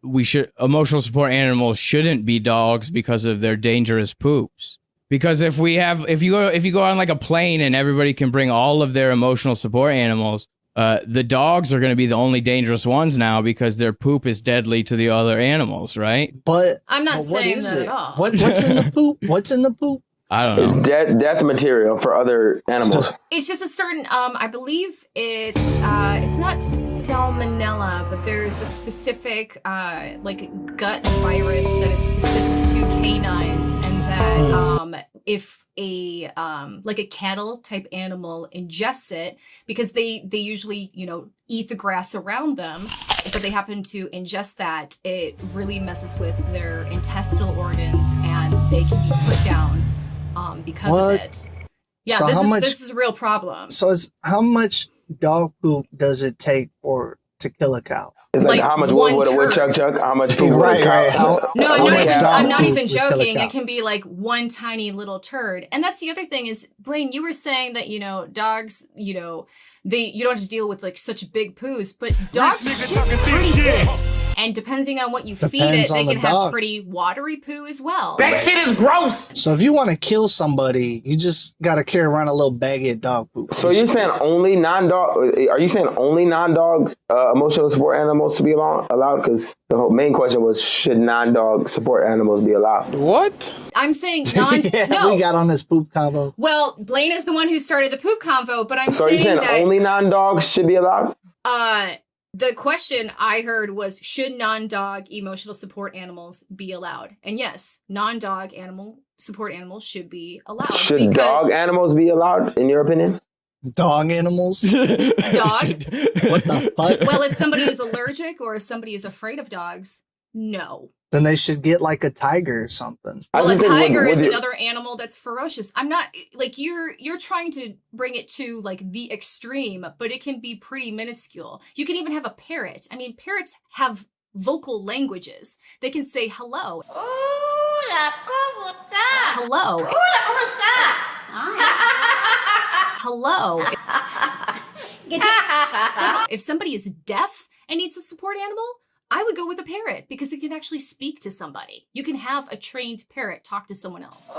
[SPEAKER 6] emotional support animals shouldn't be dogs because of their dangerous poops. Because if you go on like a plane and everybody can bring all of their emotional support animals, the dogs are going to be the only dangerous ones now because their poop is deadly to the other animals, right?
[SPEAKER 2] But
[SPEAKER 9] I'm not
[SPEAKER 2] what
[SPEAKER 9] saying
[SPEAKER 2] is
[SPEAKER 9] that
[SPEAKER 2] it?
[SPEAKER 9] at all.
[SPEAKER 2] What's in the poop? What's in the poop?
[SPEAKER 6] I don't know.
[SPEAKER 5] It's death material for other animals.
[SPEAKER 9] It's just a certain, I believe it's not salmonella, but there's a specific, like gut virus that is specific to canines, and that, if a, like a cattle type animal ingests it, because they usually, eat the grass around them, but they happen to ingest that, it really messes with their intestinal organs, and they can be put down, because of it. Yeah,
[SPEAKER 2] So
[SPEAKER 9] this is a real problem.
[SPEAKER 2] So how much dog poop does it take to kill a cow?
[SPEAKER 5] It's like how much wood would a woodchuck chuck? How much poop would a cow?
[SPEAKER 9] No,
[SPEAKER 2] how much dog
[SPEAKER 9] I'm not
[SPEAKER 2] poop
[SPEAKER 9] even
[SPEAKER 2] would kill a
[SPEAKER 9] joking.
[SPEAKER 2] cow?
[SPEAKER 9] It can be like one tiny little turd. And that's the other thing is, Blain, you were saying that, dogs, you don't have to deal with like such big poos, but dogs shit pretty big. And depending on what you feed it,
[SPEAKER 2] Depends
[SPEAKER 9] they
[SPEAKER 2] on the
[SPEAKER 9] can have
[SPEAKER 2] dog.
[SPEAKER 9] pretty watery poo as well.
[SPEAKER 4] That shit is gross.
[SPEAKER 2] So if you want to kill somebody, you just got to carry around a little baggie of dog poop.
[SPEAKER 5] So you're saying only non-dog? Are you saying only non-dogs emotional support animals to be allowed? Because the whole main question was, should non-dog support animals be allowed?
[SPEAKER 3] What?
[SPEAKER 9] I'm saying
[SPEAKER 2] We got on this poop combo.
[SPEAKER 9] Well, Blain is the one who started the poop convo, but I'm
[SPEAKER 5] So are you
[SPEAKER 9] saying
[SPEAKER 5] saying
[SPEAKER 9] that
[SPEAKER 5] only non-dogs should be allowed?
[SPEAKER 9] the question I heard was, should non-dog emotional support animals be allowed? And yes, non-dog animal support animals should be allowed.
[SPEAKER 5] Should dog animals be allowed, in your opinion?
[SPEAKER 2] Dog animals?
[SPEAKER 9] Dog?
[SPEAKER 2] What the fuck?
[SPEAKER 9] Well, if somebody is allergic or if somebody is afraid of dogs, no.
[SPEAKER 2] Then they should get like a tiger or something.
[SPEAKER 9] Well, a tiger is another animal that's ferocious. I'm not like you're trying to bring it to like the extreme, but it can be pretty minuscule. You can even have a parrot. I mean, parrots have vocal languages. They can say hello. Hello. Hello. If somebody is deaf and needs a support animal, I would go with a parrot because it can actually speak to somebody. You can have a trained parrot talk to someone else.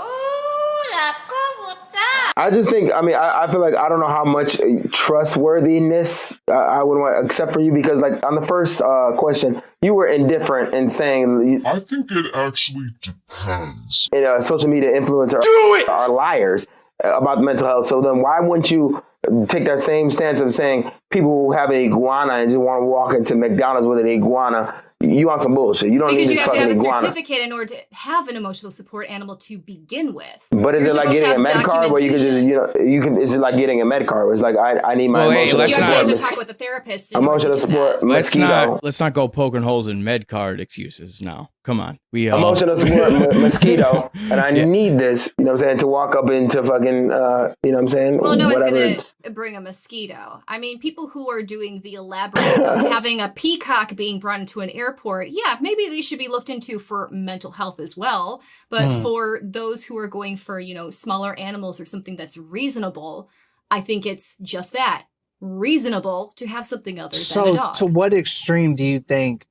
[SPEAKER 5] I just think, I feel like I don't know how much trustworthiness I would want, except for you, because like on the first question, you were indifferent in saying.
[SPEAKER 10] I think it actually depends.
[SPEAKER 5] Social media influencers are liars about mental health. So then why wouldn't you take that same stance of saying people who have an iguana and just want to walk into McDonald's with an iguana? You want some bullshit. You don't
[SPEAKER 9] because
[SPEAKER 5] need
[SPEAKER 9] you
[SPEAKER 5] this
[SPEAKER 9] have to
[SPEAKER 5] fucking
[SPEAKER 9] have a
[SPEAKER 5] iguana.
[SPEAKER 9] certificate in order to have an emotional support animal to begin with.
[SPEAKER 5] But is it like getting a med card where you can just, is it like getting a med card where it's like, I need my emotional
[SPEAKER 9] you
[SPEAKER 5] support.
[SPEAKER 9] actually have to talk with a therapist.
[SPEAKER 5] Emotional support, mosquito.
[SPEAKER 6] Let's not go poking holes in med card excuses now. Come on. We all...
[SPEAKER 5] Emotional support mosquito, and I need this, you know what I'm saying, to walk up into fucking, you know what I'm saying?
[SPEAKER 9] Well, no one's
[SPEAKER 5] Whatever
[SPEAKER 9] going
[SPEAKER 5] it's-
[SPEAKER 9] to bring a mosquito. I mean, people who are doing the elaborate of having a peacock being brought into an airport, yeah, maybe they should be looked into for mental health as well. But for those who are going for, you know, smaller animals or something that's reasonable, I think it's just that, reasonable to have something other than a dog.
[SPEAKER 8] So to what extreme do you think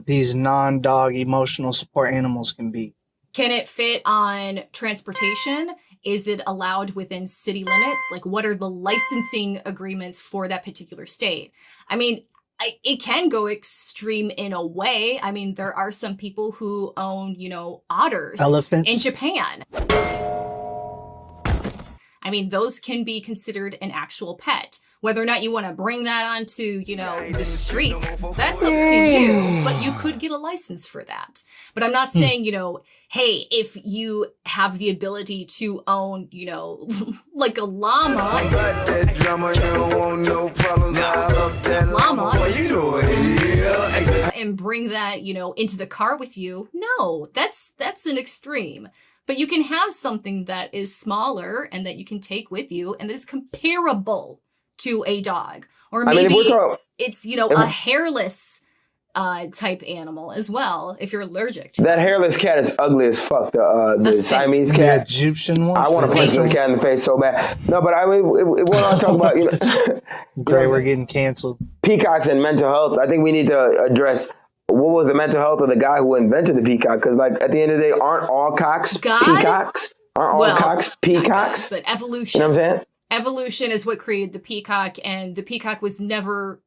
[SPEAKER 8] these non-dog emotional support animals can be?
[SPEAKER 9] Can it fit on transportation? Is it allowed within city limits? Like, what are the licensing agreements for that particular state? I mean, it can go extreme in a way. I mean, there are some people who own, you know, otters.
[SPEAKER 8] Elephants?
[SPEAKER 9] In Japan. I mean, those can be considered an actual pet. Whether or not you want to bring that onto, you know, the streets, that's up to you. But you could get a license for that. But I'm not saying, you know, hey, if you have the ability to own, you know, like a llama, and bring that, you know, into the car with you. No, that's an extreme. But you can have something that is smaller and that you can take with you and that is comparable to a dog. Or maybe it's, you know, a hairless type animal as well, if you're allergic to
[SPEAKER 5] that hairless cat is ugly as fuck. The Siamese cat.
[SPEAKER 8] The Egyptian one?
[SPEAKER 5] I want to punch the cat in the face so bad. No, but I mean, what I'm talking about, you know.
[SPEAKER 8] Great, we're getting canceled.
[SPEAKER 5] Peacocks and mental health. I think we need to address what was the mental health of the guy who invented the peacock? Because, like, at the end of the day, aren't all cocks peacocks? Aren't all cocks peacocks?
[SPEAKER 9] But evolution.
[SPEAKER 5] You know what I'm saying?
[SPEAKER 9] Evolution is what created the peacock, and the peacock was never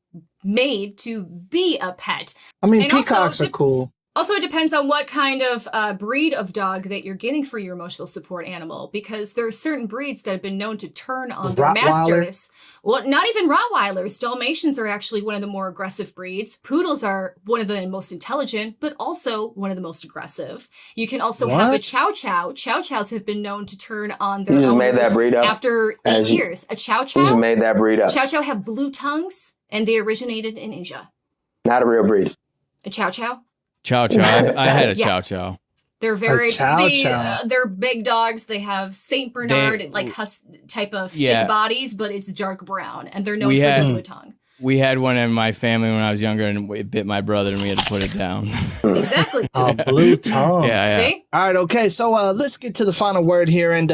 [SPEAKER 9] made to be a pet.
[SPEAKER 8] I mean,
[SPEAKER 9] and
[SPEAKER 8] peacocks are cool.
[SPEAKER 9] Also, it depends on what kind of breed of dog that you're getting for your emotional support animal, because there are certain breeds that have been known to turn on their masters. Well, not even Rottweilers. Dalmatians are actually one of the more aggressive breeds. Poodles are one of the most intelligent, but also one of the most aggressive. You can also have a Chow Chow. Chow Chows have been known to turn on their owners
[SPEAKER 5] made that breed up.
[SPEAKER 9] After 8 years. A Chow Chow?
[SPEAKER 5] You just made that breed up.
[SPEAKER 9] Chow Chow have blue tongues, and they originated in Asia.
[SPEAKER 5] Not a real breed.
[SPEAKER 9] A Chow Chow?
[SPEAKER 6] Chow Chow. I had a Chow Chow.
[SPEAKER 9] They're very they're big dogs. They have Saint Bernard type of thick bodies, but it's dark brown, and they're known for their blue tongue.
[SPEAKER 6] We had one in my family when I was younger, and it bit my brother, and we had to put it down.
[SPEAKER 9] Exactly.
[SPEAKER 8] Blue tongue.
[SPEAKER 6] Yeah.
[SPEAKER 9] See?
[SPEAKER 8] All right. Okay. So let's get to the final word here, and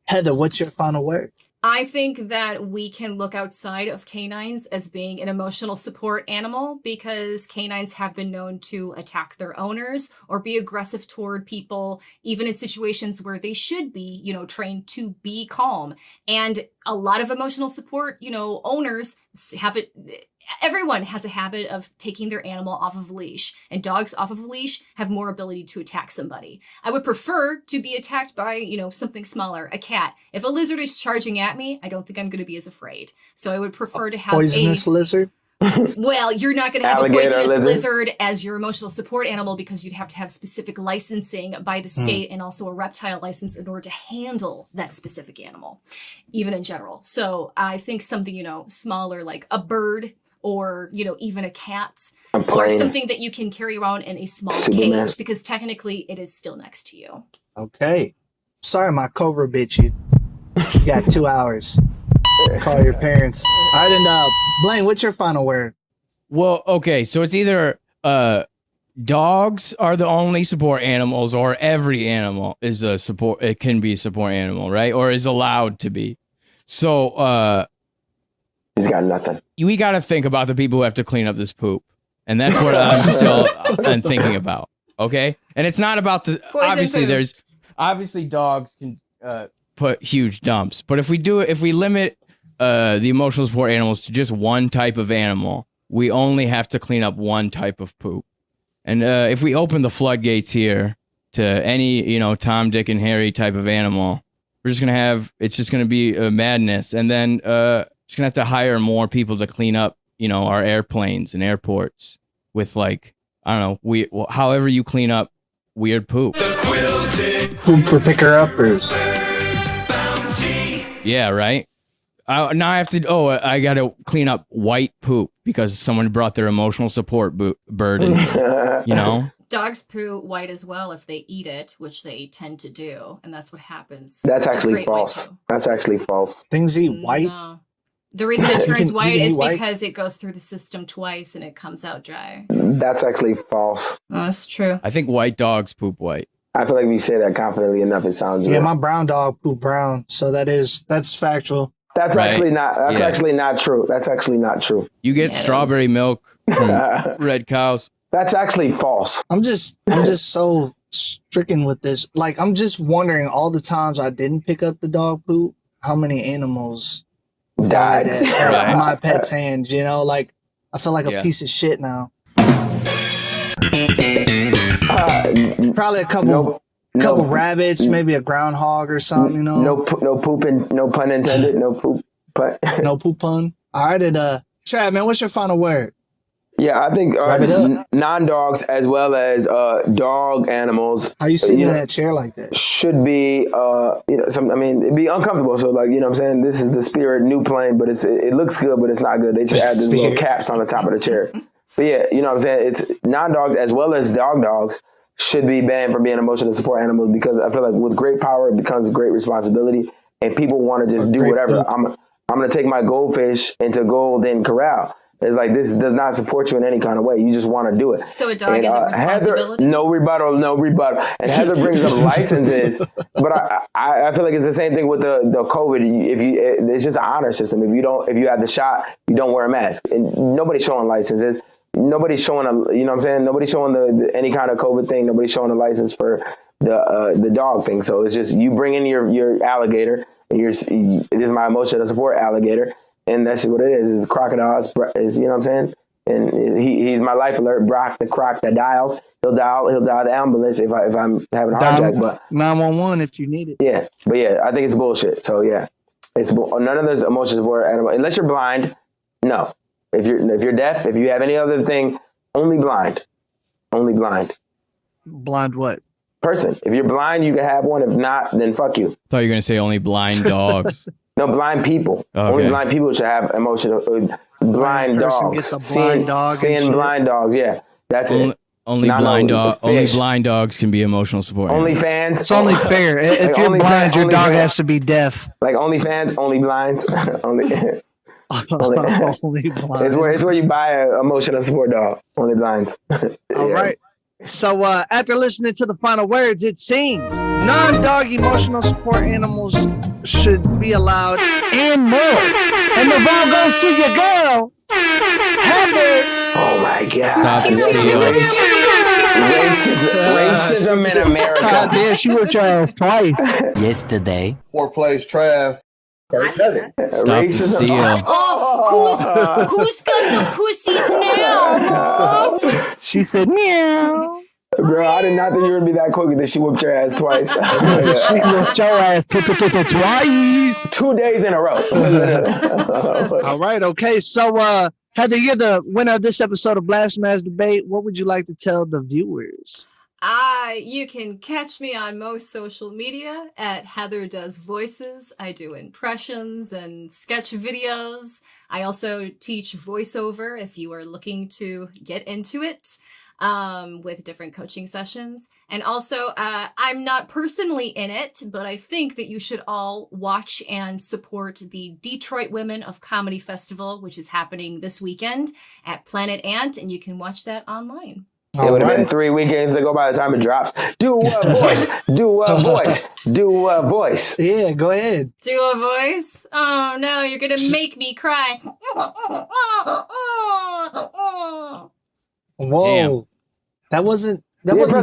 [SPEAKER 8] Heather, what's your final word?
[SPEAKER 9] I think that we can look outside of canines as being an emotional support animal, because canines have been known to attack their owners or be aggressive toward people, even in situations where they should be, you know, trained to be calm. And a lot of emotional support, you know, owners have it. Everyone has a habit of taking their animal off of a leash, and dogs off of a leash have more ability to attack somebody. I would prefer to be attacked by, you know, something smaller, a cat. If a lizard is charging at me, I don't think I'm going to be as afraid. So I would prefer to have
[SPEAKER 8] poisonous lizard.
[SPEAKER 9] Well, you're not going to have a poisonous lizard as your emotional support animal, because you'd have to have specific licensing by the state and also a reptile license in order to handle that specific animal, even in general. So I think something, you know, smaller, like a bird, or, you know, even a cat, or something that you can carry around in a small cage, because technically it is still next to you.
[SPEAKER 8] Okay. Sorry, my Cobra bit you. You got 2 hours. Call your parents. All right, and Blain, what's your final word?
[SPEAKER 6] Well, okay, so it's either dogs are the only support animals, or every animal is a support. It can be a support animal, right? Or is allowed to be. So
[SPEAKER 5] he's got nothing.
[SPEAKER 6] We got to think about the people who have to clean up this poop, and that's what I'm still thinking about. Okay, and it's not about the obviously dogs can put huge dumps, but if we limit the emotional support animals to just one type of animal, we only have to clean up one type of poop. And if we open the floodgates here to any, you know, Tom, Dick, and Harry type of animal, it's just gonna be a madness, and then just gonna have to hire more people to clean up, you know, our airplanes and airports with, like, I don't know, however you clean up weird poop.
[SPEAKER 8] Poop for picker uppers.
[SPEAKER 6] Yeah, right. Now I have to. I got to clean up white poop because someone brought their emotional support bird in here. You know.
[SPEAKER 9] Dogs poo white as well if they eat it, which they tend to do, and that's what happens.
[SPEAKER 5] That's
[SPEAKER 9] to
[SPEAKER 5] actually
[SPEAKER 9] create white
[SPEAKER 5] false.
[SPEAKER 9] poo.
[SPEAKER 5] That's actually false.
[SPEAKER 8] Things eat white.
[SPEAKER 9] No. The reason it turns
[SPEAKER 8] you
[SPEAKER 9] white
[SPEAKER 8] can
[SPEAKER 9] is
[SPEAKER 8] eat white?
[SPEAKER 9] because it goes through the system twice and it comes out dry.
[SPEAKER 5] That's actually false.
[SPEAKER 9] Oh, that's true.
[SPEAKER 6] I think white dogs poop white.
[SPEAKER 5] I feel like if you say that confidently enough, it sounds
[SPEAKER 8] Yeah,
[SPEAKER 5] real.
[SPEAKER 8] my brown dog poop brown, so that's factual.
[SPEAKER 5] That's
[SPEAKER 6] Right.
[SPEAKER 5] actually not. That's
[SPEAKER 6] Yeah.
[SPEAKER 5] actually not true. That's actually not true.
[SPEAKER 6] You get
[SPEAKER 9] Yeah, it
[SPEAKER 6] strawberry milk from red cows.
[SPEAKER 5] That's actually false.
[SPEAKER 8] I'm just so stricken with this. Like, I'm just wondering all the times I didn't pick up the dog poop, how many animals
[SPEAKER 5] Died.
[SPEAKER 8] at my pet's hands, you know? Like, I feel like a
[SPEAKER 6] Yeah.
[SPEAKER 8] piece of shit now. Probably a couple rabbits, maybe a groundhog or something, you know?
[SPEAKER 5] No pooping. No pun intended. No poop. But
[SPEAKER 8] No poop pun. All right, Trav, man, what's your final word?
[SPEAKER 5] yeah, I think
[SPEAKER 8] Wrap it up.
[SPEAKER 5] non-dogs as well as dog animals.
[SPEAKER 8] How you sitting
[SPEAKER 5] you
[SPEAKER 8] in
[SPEAKER 5] know,
[SPEAKER 8] that chair like that?
[SPEAKER 5] should be it'd be uncomfortable. So like, you know what I'm saying, this is the Spirit new plane, but it looks good, but it's not good. They just add these little caps on the top of the chair. But yeah, you know what I'm saying, it's non-dogs as well as dogs should be banned from being emotional support animals, because I feel like with great power it becomes great responsibility, and people want to just do whatever. I'm gonna take my goldfish into Golden Corral. It's like, this does not support you in any kind of way. You just want to do it.
[SPEAKER 9] So a dog is a responsibility?
[SPEAKER 5] Heather, no rebuttal. And Heather brings up licenses, but I feel like it's the same thing with the COVID. It's just an honor system. If you have the shot, you don't wear a mask. And nobody's showing licenses. Nobody's showing you know what I'm saying? Nobody's showing any kind of COVID thing. Nobody's showing a license for the dog thing. So it's just, you bring in your alligator, and this is my emotional support alligator. And that's just what it is. It's crocodiles. Is, you know what I'm saying? And he's my life alert. Brock the croc that dials. He'll dial the ambulance if I'm having a heart attack. But
[SPEAKER 2] 911 if you need it.
[SPEAKER 5] Yeah, but yeah, I think it's bullshit. So yeah, none of those emotions support animal unless you're blind. No, if you're deaf, if you have any other thing, only blind.
[SPEAKER 2] Blind what?
[SPEAKER 5] Person. If you're blind, you can have one. If not, then fuck you.
[SPEAKER 6] Thought you were gonna say only blind dogs.
[SPEAKER 5] No, blind people.
[SPEAKER 6] Okay.
[SPEAKER 5] Only blind people should have emotional. Blind
[SPEAKER 2] person gets
[SPEAKER 5] dogs.
[SPEAKER 2] a blind dog and
[SPEAKER 5] Seeing
[SPEAKER 2] shit.
[SPEAKER 5] blind dogs. Yeah, that's it.
[SPEAKER 6] Only blind dogs can be emotional support.
[SPEAKER 5] Only fans.
[SPEAKER 2] It's only fair. If
[SPEAKER 5] Like,
[SPEAKER 2] you're
[SPEAKER 5] only
[SPEAKER 2] blind,
[SPEAKER 5] fan-
[SPEAKER 2] your
[SPEAKER 5] only
[SPEAKER 2] dog
[SPEAKER 5] fan-
[SPEAKER 2] has to be deaf.
[SPEAKER 5] Like OnlyFans, only blinds. only.
[SPEAKER 2] Only blind.
[SPEAKER 5] It's where you buy a emotional support dog. Only blinds.
[SPEAKER 2] All right. So after listening to the final words, it seems non-dog emotional support animals should be allowed and more. And the ball goes to your girl, Heather.
[SPEAKER 5] Oh my God.
[SPEAKER 6] Stop stealing.
[SPEAKER 5] Racism in America.
[SPEAKER 2] God damn, she whipped your ass twice.
[SPEAKER 11] Yesterday.
[SPEAKER 12] Fourth place, Trav. First Heather.
[SPEAKER 6] Stop the steal.
[SPEAKER 9] Oh, who's got the pussies now?
[SPEAKER 2] She said, meow.
[SPEAKER 5] Bro, I did not think you were going to be that quick that she whipped your ass twice.
[SPEAKER 2] She whipped your ass twice.
[SPEAKER 5] 2 days in a row.
[SPEAKER 2] All right, okay. So, Heather, you're the winner of this episode of BlaspheMass Debate. What would you like to tell the viewers?
[SPEAKER 9] You can catch me on most social media at HeatherDoesVoices. I do impressions and sketch videos. I also teach voiceover if you are looking to get into it, with different coaching sessions. And also, I'm not personally in it, but I think that you should all watch and support the Detroit Women of Comedy Festival, which is happening this weekend at Planet Ant, and you can watch that online.
[SPEAKER 5] It would have been 3 weekends ago by the time it drops. Do a voice. Do a voice. Do a voice.
[SPEAKER 8] Yeah, go ahead.
[SPEAKER 9] Do a voice? Oh no, you're gonna make me cry.
[SPEAKER 8] Whoa.
[SPEAKER 6] Damn.
[SPEAKER 8] That wasn't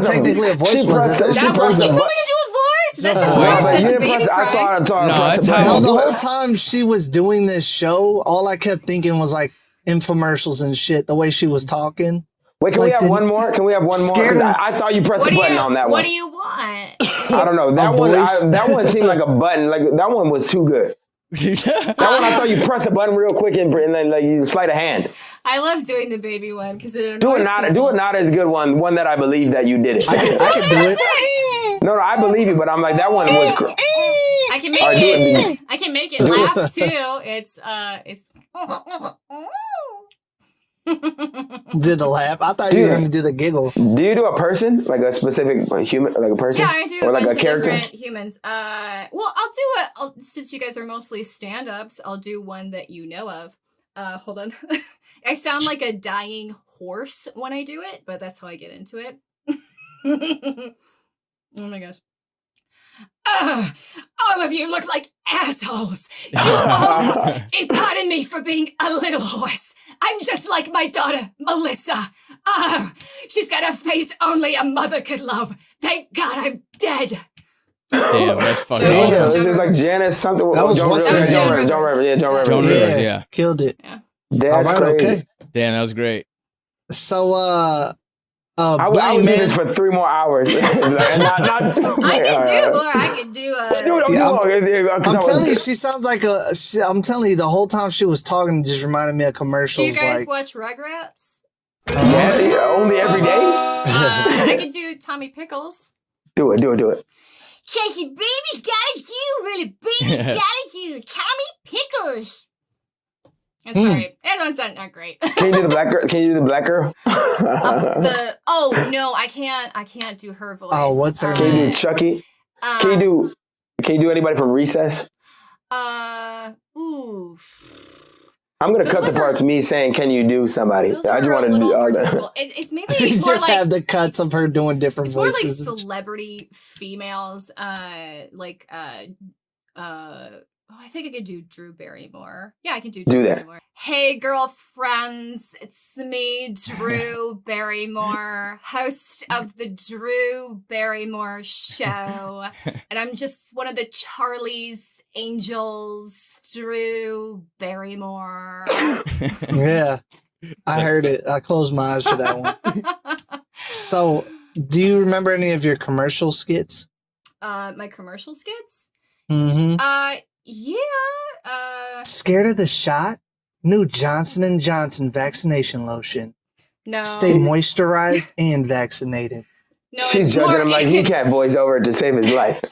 [SPEAKER 8] technically a voice, was it?
[SPEAKER 9] That was, you told me to do a voice? That's a voice. That's a baby cry.
[SPEAKER 8] No, the whole time she was doing this show, all I kept thinking was like infomercials and shit, the way she was talking.
[SPEAKER 5] Wait, can we have one more? Can we have one more? 'Cause I thought you pressed the button on that one.
[SPEAKER 9] What do you want?
[SPEAKER 5] I don't know. That one seemed like a button. Like that one was too good. That one I thought you press a button real quick and then like you sleight of hand.
[SPEAKER 9] I love doing the baby one because it
[SPEAKER 5] Do
[SPEAKER 9] annoys
[SPEAKER 5] it
[SPEAKER 9] people.
[SPEAKER 5] not as good one that I believe that you did it.
[SPEAKER 8] I can do it.
[SPEAKER 5] No, I believe you, but I'm like that one was.
[SPEAKER 9] I can make I can make it laugh too. It's
[SPEAKER 8] Did the laugh? I thought you were going to do the giggle.
[SPEAKER 5] Do you do a person, like a specific human, like a person?
[SPEAKER 9] Yeah, I do
[SPEAKER 5] or
[SPEAKER 9] a
[SPEAKER 5] like
[SPEAKER 9] bunch
[SPEAKER 5] a character?
[SPEAKER 9] of different humans. Well, since you guys are mostly stand-ups, I'll do one that you know of. Hold on. I sound like a dying horse when I do it, but that's how I get into it. Oh my gosh. All of you look like assholes. Pardon me for being a little horse. I'm just like my daughter, Melissa. She's got a face only a mother could love. Thank God I'm dead.
[SPEAKER 6] Damn, that's fucking
[SPEAKER 5] Is
[SPEAKER 6] awesome.
[SPEAKER 5] it like Janice something?
[SPEAKER 8] That was
[SPEAKER 5] Joan Rivers.
[SPEAKER 6] Joan
[SPEAKER 5] Rivers.
[SPEAKER 6] Rivers, yeah.
[SPEAKER 8] Killed it.
[SPEAKER 9] Yeah.
[SPEAKER 5] That's
[SPEAKER 8] All right,
[SPEAKER 5] crazy.
[SPEAKER 8] okay.
[SPEAKER 6] Damn, that was great.
[SPEAKER 8] So,
[SPEAKER 5] I would
[SPEAKER 8] Blain,
[SPEAKER 5] do
[SPEAKER 8] man.
[SPEAKER 5] this for 3 more hours.
[SPEAKER 9] I can do more. I can do
[SPEAKER 8] I'm telling you, she sounds like I'm telling you, the whole time she was talking, it just reminded me of
[SPEAKER 9] Do
[SPEAKER 8] commercials.
[SPEAKER 9] you guys
[SPEAKER 8] like,
[SPEAKER 9] watch Rugrats?
[SPEAKER 5] Yeah, only every day?
[SPEAKER 9] I could do Tommy Pickles.
[SPEAKER 5] Do it.
[SPEAKER 9] Casey, baby's gotta do, really, baby's gotta do Tommy Pickles. I'm sorry, that one's not great.
[SPEAKER 5] Can you do the black girl?
[SPEAKER 9] No, I can't do her voice.
[SPEAKER 8] Oh, what's her
[SPEAKER 5] Can you do Chucky? Can you do anybody from Recess?
[SPEAKER 9] Ooh.
[SPEAKER 5] I'm gonna cut the parts me saying, "Can you do somebody?" I just want to do all that.
[SPEAKER 9] It's maybe
[SPEAKER 8] you
[SPEAKER 9] more
[SPEAKER 8] just
[SPEAKER 9] like
[SPEAKER 8] have the cuts of her doing different
[SPEAKER 9] it's more like
[SPEAKER 8] voices.
[SPEAKER 9] celebrity females. I think I could do Drew Barrymore. Yeah, I can do Drew Barrymore. Hey, girlfriends, it's me, Drew Barrymore, host of the Drew Barrymore Show. And I'm just one of the Charlie's Angels, Drew Barrymore.
[SPEAKER 8] Yeah, I heard it. I closed my eyes for that one. So, do you remember any of your commercial skits?
[SPEAKER 9] My commercial skits?
[SPEAKER 8] Mm-hmm.
[SPEAKER 9] Yeah.
[SPEAKER 8] Scared of the shot? New Johnson & Johnson vaccination lotion.
[SPEAKER 9] No.
[SPEAKER 8] Stay moisturized and vaccinated.
[SPEAKER 9] No,
[SPEAKER 5] She's judging him like he can't voice over to save his life.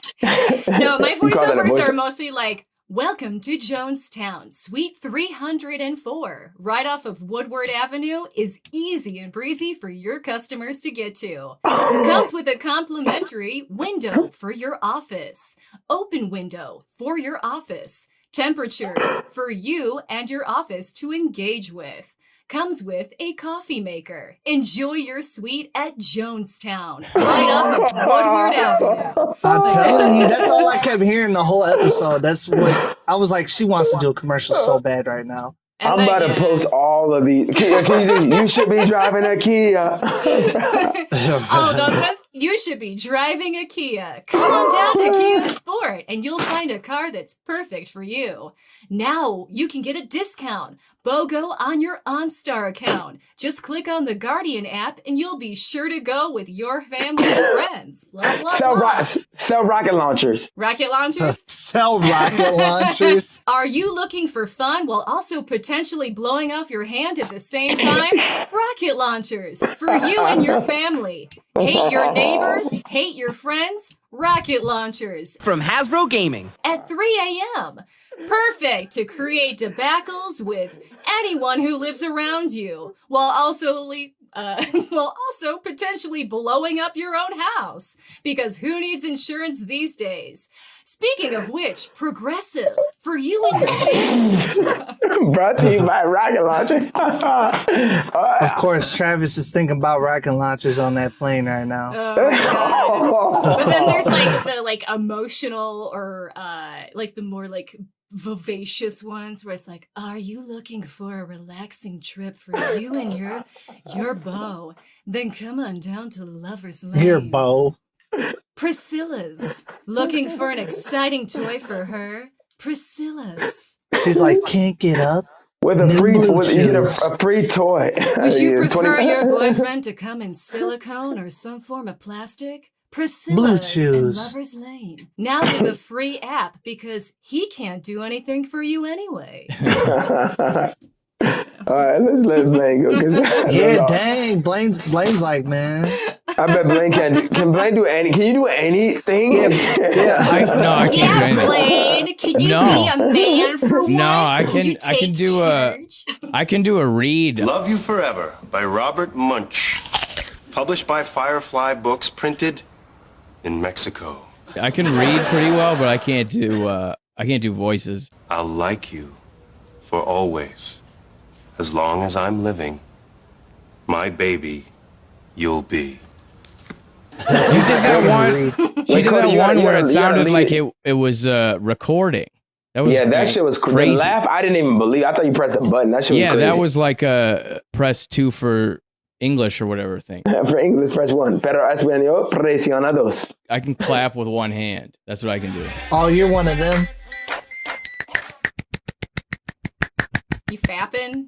[SPEAKER 9] No, my
[SPEAKER 5] You call that a
[SPEAKER 9] voiceovers
[SPEAKER 5] voice-
[SPEAKER 9] are mostly like, welcome to Jonestown, Suite 304. Right off of Woodward Avenue is easy and breezy for your customers to get to. Comes with a complimentary window for your office. Open window for your office. Temperatures for you and your office to engage with. Comes with a coffee maker. Enjoy your suite at Jonestown, right off of Woodward Avenue.
[SPEAKER 8] I'm telling you, that's all I kept hearing the whole episode. That's what I was like, she wants to do a commercial so bad right now.
[SPEAKER 5] I'm about to post all of these. You should be driving a Kia.
[SPEAKER 9] Oh, those ones? You should be driving a Kia. Come on down to Kia Sport and you'll find a car that's perfect for you. Now you can get a discount. BOGO on your OnStar account. Just click on the Guardian app and you'll be sure to go with your family and friends. Blah, blah, blah.
[SPEAKER 5] Sell rocket launchers.
[SPEAKER 9] Rocket launchers?
[SPEAKER 8] Sell rocket launchers.
[SPEAKER 9] Are you looking for fun while also potentially blowing off your hand at the same time? Rocket launchers for you and your family. Hate your neighbors? Hate your friends? Rocket launchers.
[SPEAKER 11] From Hasbro Gaming.
[SPEAKER 9] At 3 a.m. Perfect to create debacles with anyone who lives around you, while also potentially blowing up your own house. Because who needs insurance these days? Speaking of which, Progressive, for you and your family.
[SPEAKER 5] Brought to you by Rocket Launcher.
[SPEAKER 8] Of course, Travis is thinking about rocket launchers on that plane right now.
[SPEAKER 9] Oh my God. But then there's like the emotional or like the more like vivacious ones where it's like, are you looking for a relaxing trip for you and your beau? Then come on down to Lover's Lane.
[SPEAKER 8] Your beau.
[SPEAKER 9] Priscilla's looking for an exciting toy for her. Priscilla's.
[SPEAKER 8] She's like, can't get up.
[SPEAKER 5] With a free toy.
[SPEAKER 9] Would you prefer your boyfriend to come in silicone or some form of plastic? Priscilla's and Lover's Lane. Now with a free app because he can't do anything for you anyway.
[SPEAKER 5] All right, let's let Blain go.
[SPEAKER 8] Yeah, dang. Blain's like, man.
[SPEAKER 5] I bet Blain can Blain do any? Can you do anything?
[SPEAKER 8] Yeah.
[SPEAKER 6] I can't do anything.
[SPEAKER 9] Blain, can you be a man for once?
[SPEAKER 6] No, I can do a read.
[SPEAKER 11] Love You Forever by Robert Munch. Published by Firefly Books, printed in Mexico.
[SPEAKER 6] I can read pretty well, but I can't do voices.
[SPEAKER 11] I'll like you for always. As long as I'm living, my baby, you'll be.
[SPEAKER 6] She did that one where it sounded like it was recording. That was
[SPEAKER 5] that shit was crazy. The laugh, I didn't even believe. I thought you pressed a button. That shit was crazy.
[SPEAKER 6] That was like a press 2 for English or whatever thing.
[SPEAKER 5] For English, press 1. Pero español, presiona 2.
[SPEAKER 6] I can clap with one hand. That's what I can do.
[SPEAKER 8] Oh, you're one of them.
[SPEAKER 9] You fapping?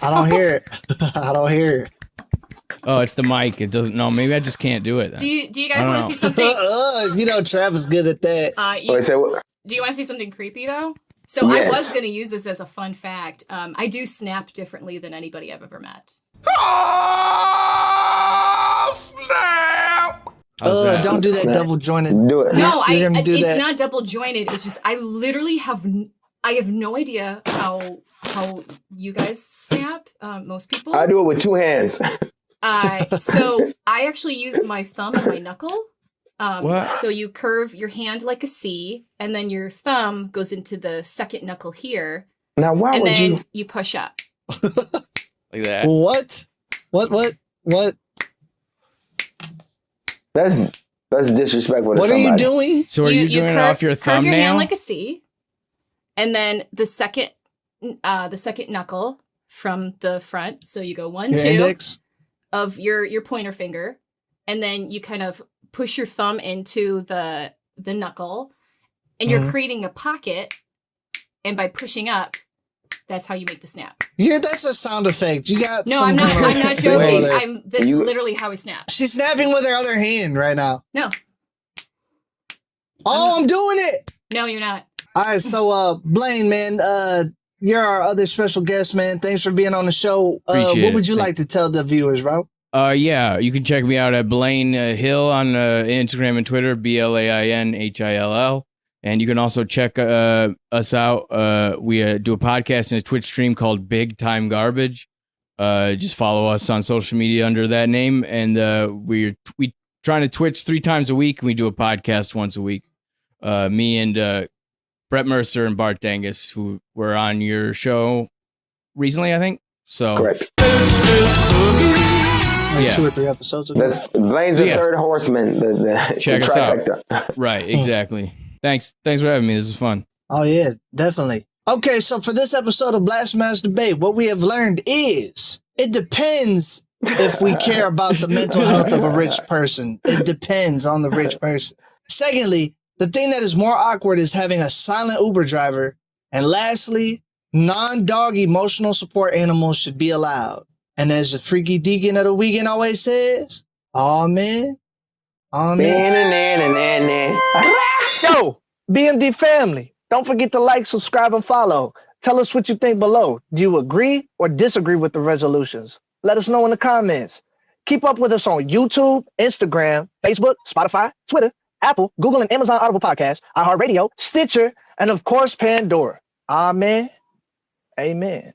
[SPEAKER 8] I don't hear it. I don't hear it.
[SPEAKER 6] Oh, it's the mic. It doesn't. No, maybe I just can't do it. Then.
[SPEAKER 9] Do you guys want to see something?
[SPEAKER 8] Trav is good at that.
[SPEAKER 9] Do you want to see something creepy though? So yes. I was going to use this as a fun fact. I do snap differently than anybody I've ever met.
[SPEAKER 4] Oh, snap!
[SPEAKER 8] Don't do that double jointed.
[SPEAKER 5] Do it.
[SPEAKER 9] No, it's not double jointed. It's just I literally have no idea how you guys snap. Most people.
[SPEAKER 5] I do it with 2 hands.
[SPEAKER 9] So I actually use my thumb and my knuckle.
[SPEAKER 6] What?
[SPEAKER 9] So you curve your hand like a C, and then your thumb goes into the second knuckle here.
[SPEAKER 5] Now, why would you?
[SPEAKER 9] You push up.
[SPEAKER 6] Like that.
[SPEAKER 8] What?
[SPEAKER 5] That's disrespectful.
[SPEAKER 8] What are you doing?
[SPEAKER 6] So are you doing it off your thumbnail?
[SPEAKER 9] Curve your hand like a C, and then the second knuckle from the front. So you go 1, 2
[SPEAKER 8] index
[SPEAKER 9] of your pointer finger, and then you kind of push your thumb into the knuckle, and you're creating a pocket. And by pushing up, that's how you make the snap.
[SPEAKER 8] Yeah, that's a sound effect. You got
[SPEAKER 9] I'm not joking. That's literally how I snap.
[SPEAKER 8] She's snapping with her other hand right now.
[SPEAKER 9] No.
[SPEAKER 8] I'm doing it.
[SPEAKER 9] No, you're not.
[SPEAKER 8] All right, so Blain, man, you're our other special guest, man. Thanks for being on the show. What would you like to tell the viewers, bro?
[SPEAKER 6] Yeah, you can check me out at Blain Hill on Instagram and Twitter, BlainHill. And you can also check us out. We do a podcast and a Twitch stream called Big Time Garbage. Just follow us on social media under that name. And we trying to Twitch 3 times a week, and we do a podcast once a week. Me and Brett Mercer and Bart Dangus, who were on your show recently, I think. So
[SPEAKER 5] correct.
[SPEAKER 8] Like 2 or 3 episodes ago.
[SPEAKER 5] Blain's the third horseman.
[SPEAKER 6] Check us out. Right, exactly. Thanks for having me. This is fun.
[SPEAKER 8] Oh, yeah, definitely. Okay, so for this episode of BlaspheMass Debate, what we have learned is it depends if we care about the mental health of a rich person. It depends on the rich person. Secondly, the thing that is more awkward is having a silent Uber driver. And lastly, non-dog emotional support animals should be allowed. And as the freaky deacon of the weekend always says, amen. Amen. Yo, BMD family, don't forget to like, subscribe, and follow. Tell us what you think below. Do you agree or disagree with the resolutions? Let us know in the comments. Keep up with us on YouTube, Instagram, Facebook, Spotify, Twitter, Apple, Google, and Amazon Audible Podcasts, iHeartRadio, Stitcher, and of course, Pandora. Amen. Amen.